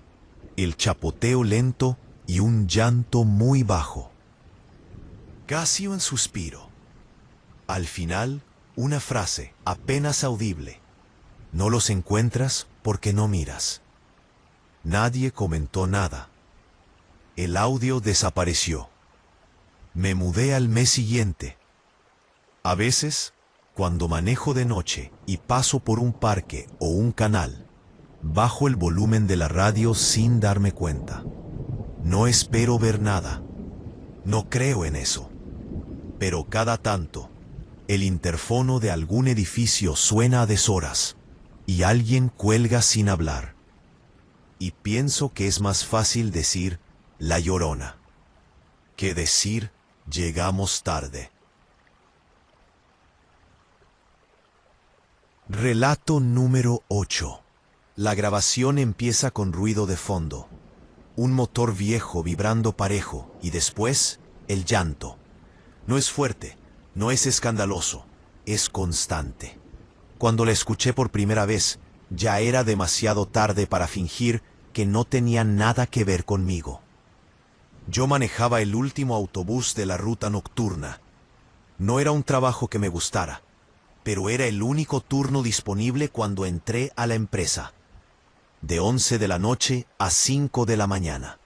el chapoteo lento y un llanto muy bajo. Casi un suspiro. Al final, una frase apenas audible. ¿No los encuentras ¿Por qué no miras? Nadie comentó nada. El audio desapareció. Me mudé al mes siguiente. A veces, cuando manejo de noche y paso por un parque o un canal, bajo el volumen de la radio sin darme cuenta. No espero ver nada. No creo en eso. Pero cada tanto, el interfono de algún edificio suena a deshoras y alguien cuelga sin hablar. Y pienso que es más fácil decir La Llorona que decir llegamos tarde. Relato número 8. La grabación empieza con ruido de fondo. Un motor viejo vibrando parejo y después el llanto. No es fuerte, no es escandaloso, es constante. Cuando la escuché por primera vez, ya era demasiado tarde para fingir que no tenía nada que ver conmigo. Yo manejaba el último autobús de la ruta nocturna. No era un trabajo que me gustara, pero era el único turno disponible cuando entré a la empresa. De 11 de la noche a 5 de la mañana.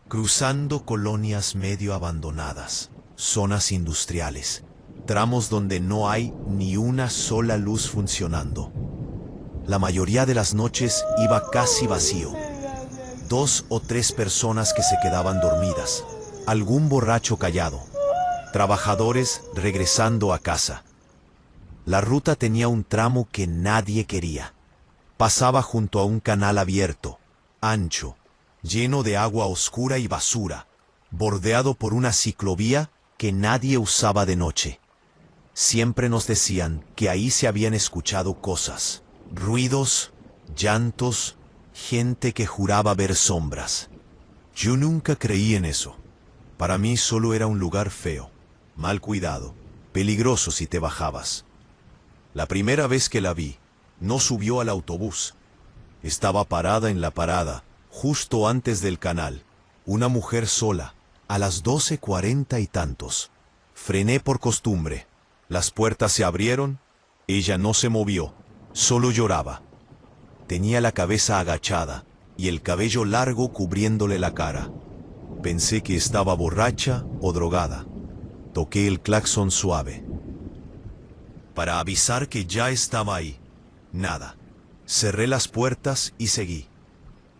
Cruzando colonias medio abandonadas, zonas industriales, tramos donde no hay ni una sola luz funcionando. La mayoría de las noches iba casi vacío. 2 o 3 personas que se quedaban dormidas, algún borracho callado, trabajadores regresando a casa. La ruta tenía un tramo que nadie quería. Pasaba junto a un canal abierto, ancho, lleno de agua oscura y basura, bordeado por una ciclovía que nadie usaba de noche. Siempre nos decían que ahí se habían escuchado cosas, ruidos, llantos, gente que juraba ver sombras. Yo nunca creí en eso. Para mí solo era un lugar feo, mal cuidado, peligroso si te bajabas. La primera vez que la vi, no subió al autobús. Estaba parada en la parada, justo antes del canal, una mujer sola, a las 12:40 y tantos. Frené por costumbre. Las puertas se abrieron, ella no se movió, solo lloraba. Tenía la cabeza agachada y el cabello largo cubriéndole la cara. Pensé que estaba borracha o drogada. Toqué el claxon suave para avisar que ya estaba ahí. Nada. Cerré las puertas y seguí.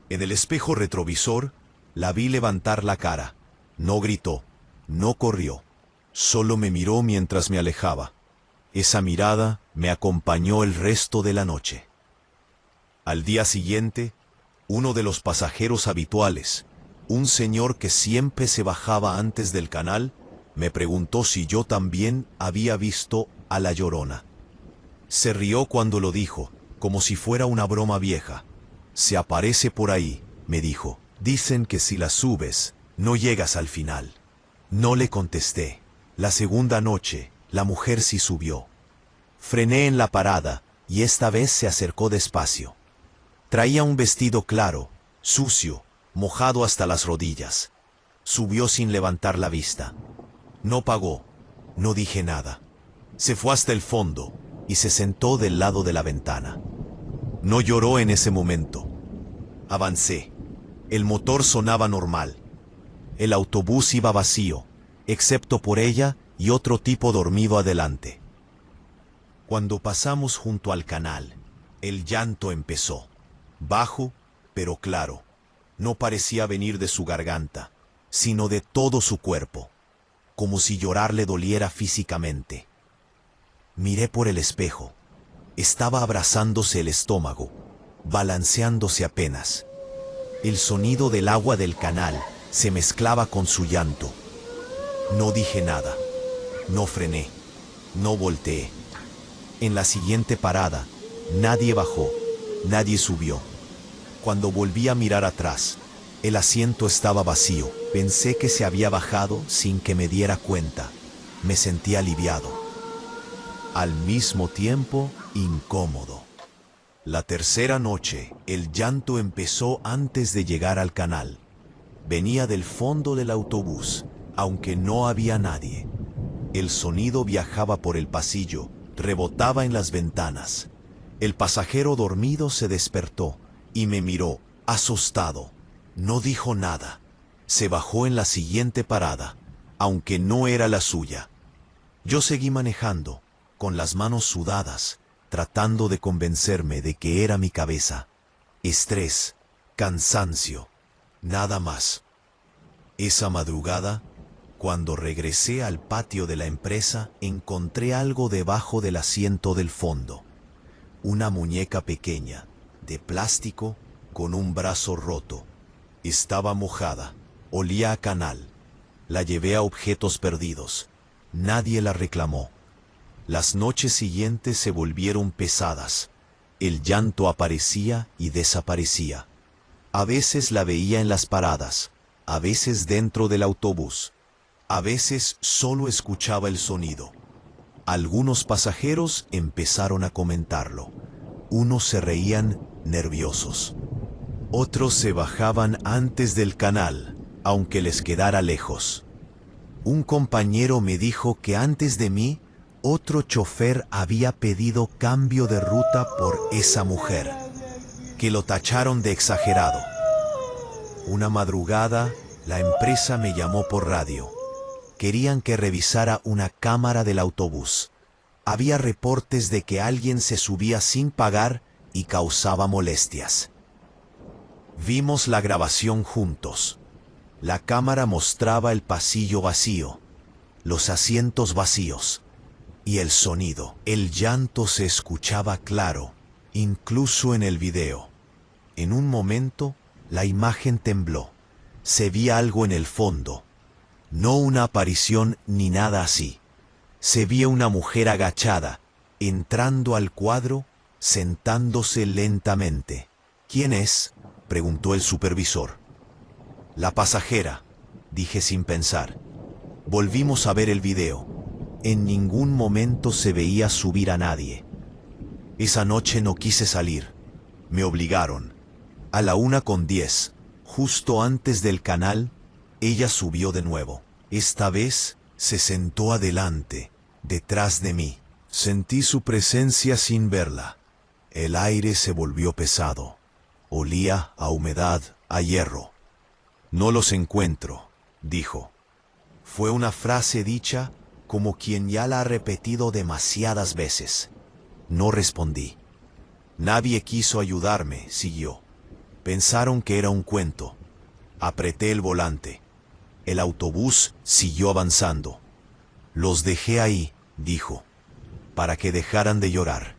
En el espejo retrovisor, la vi levantar la cara. No gritó, no corrió. Solo me miró mientras me alejaba. Esa mirada me acompañó el resto de la noche. Al día siguiente, uno de los pasajeros habituales, un señor que siempre se bajaba antes del canal, me preguntó si yo también había visto a La Llorona. Se rió cuando lo dijo, como si fuera una broma vieja. Se aparece por ahí, me dijo. Dicen que si la subes, no llegas al final. No le contesté. La segunda noche, la mujer sí subió. Frené en la parada, y esta vez se acercó despacio. Traía un vestido claro, sucio, mojado hasta las rodillas. Subió sin levantar la vista. No pagó, no dije nada. Se fue hasta el fondo y se sentó del lado de la ventana. No lloró en ese momento. Avancé. El motor sonaba normal. El autobús iba vacío, excepto por ella y otro tipo dormido adelante. Cuando pasamos junto al canal, el llanto empezó. Bajo, pero claro. No parecía venir de su garganta, sino de todo su cuerpo, como si llorar le doliera físicamente. Miré por el espejo. Estaba abrazándose el estómago, balanceándose apenas. El sonido del agua del canal se mezclaba con su llanto. No dije nada. No frené. No volteé. En la siguiente parada, nadie bajó, nadie subió. Cuando volví a mirar atrás, el asiento estaba vacío. Pensé que se había bajado sin que me diera cuenta. Me sentí aliviado. Al mismo tiempo, incómodo. La tercera noche, el llanto empezó antes de llegar al canal. Venía del fondo del autobús, aunque no había nadie. El sonido viajaba por el pasillo, rebotaba en las ventanas. El pasajero dormido se despertó y me miró, asustado. No dijo nada. Se bajó en la siguiente parada, aunque no era la suya. Yo seguí manejando, con las manos sudadas, tratando de convencerme de que era mi cabeza. Estrés, cansancio, nada más. Esa madrugada, cuando regresé al patio de la empresa, encontré algo debajo del asiento del fondo. Una muñeca pequeña, de plástico, con un brazo roto. Estaba mojada, olía a canal. La llevé a objetos perdidos. Nadie la reclamó. Las noches siguientes se volvieron pesadas. El llanto aparecía y desaparecía. A veces la veía en las paradas, a veces dentro del autobús. A veces solo escuchaba el sonido. Algunos pasajeros empezaron a comentarlo. Unos se reían nerviosos. Otros se bajaban antes del canal, aunque les quedara lejos. Un compañero me dijo que antes de mí, otro chofer había pedido cambio de ruta por esa mujer, que lo tacharon de exagerado. Una madrugada, la empresa me llamó por radio. Querían que revisara una cámara del autobús. Había reportes de que alguien se subía sin pagar y causaba molestias. Vimos la grabación juntos. La cámara mostraba el pasillo vacío, los asientos vacíos y el sonido. El llanto se escuchaba claro, incluso en el video. En un momento, la imagen tembló. Se veía algo en el fondo. No una aparición ni nada así. Se veía una mujer agachada, entrando al cuadro, sentándose lentamente. ¿Quién es?, preguntó el supervisor. La pasajera, dije sin pensar. Volvimos a ver el video. En ningún momento se veía subir a nadie. Esa noche no quise salir. Me obligaron. A la 1:10, justo antes del canal, ella subió de nuevo. Esta vez se sentó adelante, detrás de mí. Sentí su presencia sin verla. El aire se volvió pesado. Olía a humedad, a hierro. No los encuentro, dijo. Fue una frase dicha como quien ya la ha repetido demasiadas veces. No respondí. Nadie quiso ayudarme, siguió. Pensaron que era un cuento. Apreté el volante. El autobús siguió avanzando. Los dejé ahí, dijo, para que dejaran de llorar.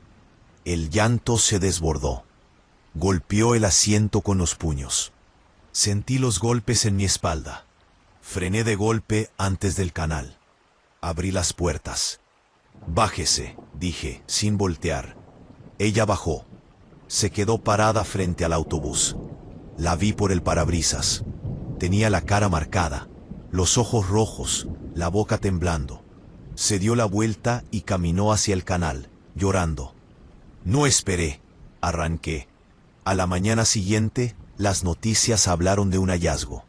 El llanto se desbordó. Golpeó el asiento con los puños. Sentí los golpes en mi espalda. Frené de golpe antes del canal. Abrí las puertas. Bájese, dije, sin voltear. Ella bajó. Se quedó parada frente al autobús. La vi por el parabrisas. Tenía la cara marcada, los ojos rojos, la boca temblando. Se dio la vuelta y caminó hacia el canal, llorando. No esperé, arranqué. A la mañana siguiente, las noticias hablaron de un hallazgo.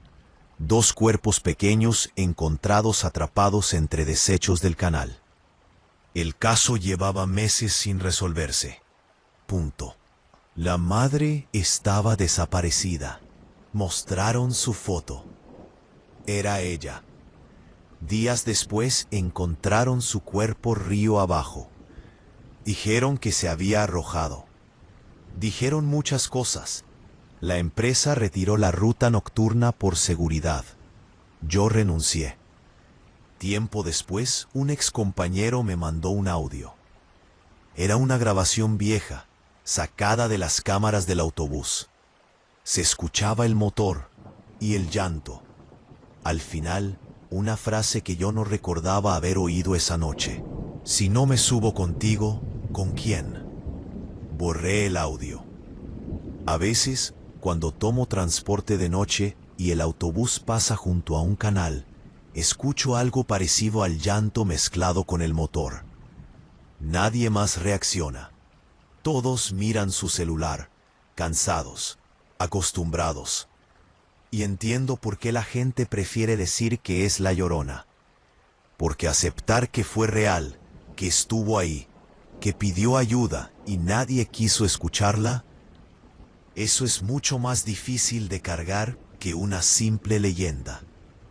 2 cuerpos pequeños encontrados atrapados entre desechos del canal. El caso llevaba meses sin resolverse. Punto. La madre estaba desaparecida. Mostraron su foto. Era ella. Días después encontraron su cuerpo río abajo. Dijeron que se había arrojado. Dijeron muchas cosas. La empresa retiró la ruta nocturna por seguridad. Yo renuncié. Tiempo después, un excompañero me mandó un audio. Era una grabación vieja, sacada de las cámaras del autobús. Se escuchaba el motor y el llanto. Al final, una frase que yo no recordaba haber oído esa noche. Si no me subo contigo, ¿con quién? Borré el audio. A veces, cuando tomo transporte de noche y el autobús pasa junto a un canal, escucho algo parecido al llanto mezclado con el motor. Nadie más reacciona. Todos miran su celular, cansados, acostumbrados. Y entiendo por qué la gente prefiere decir que es la Llorona. Porque aceptar que fue real, que estuvo ahí, que pidió ayuda y nadie quiso escucharla? Eso es mucho más difícil de cargar que una simple leyenda.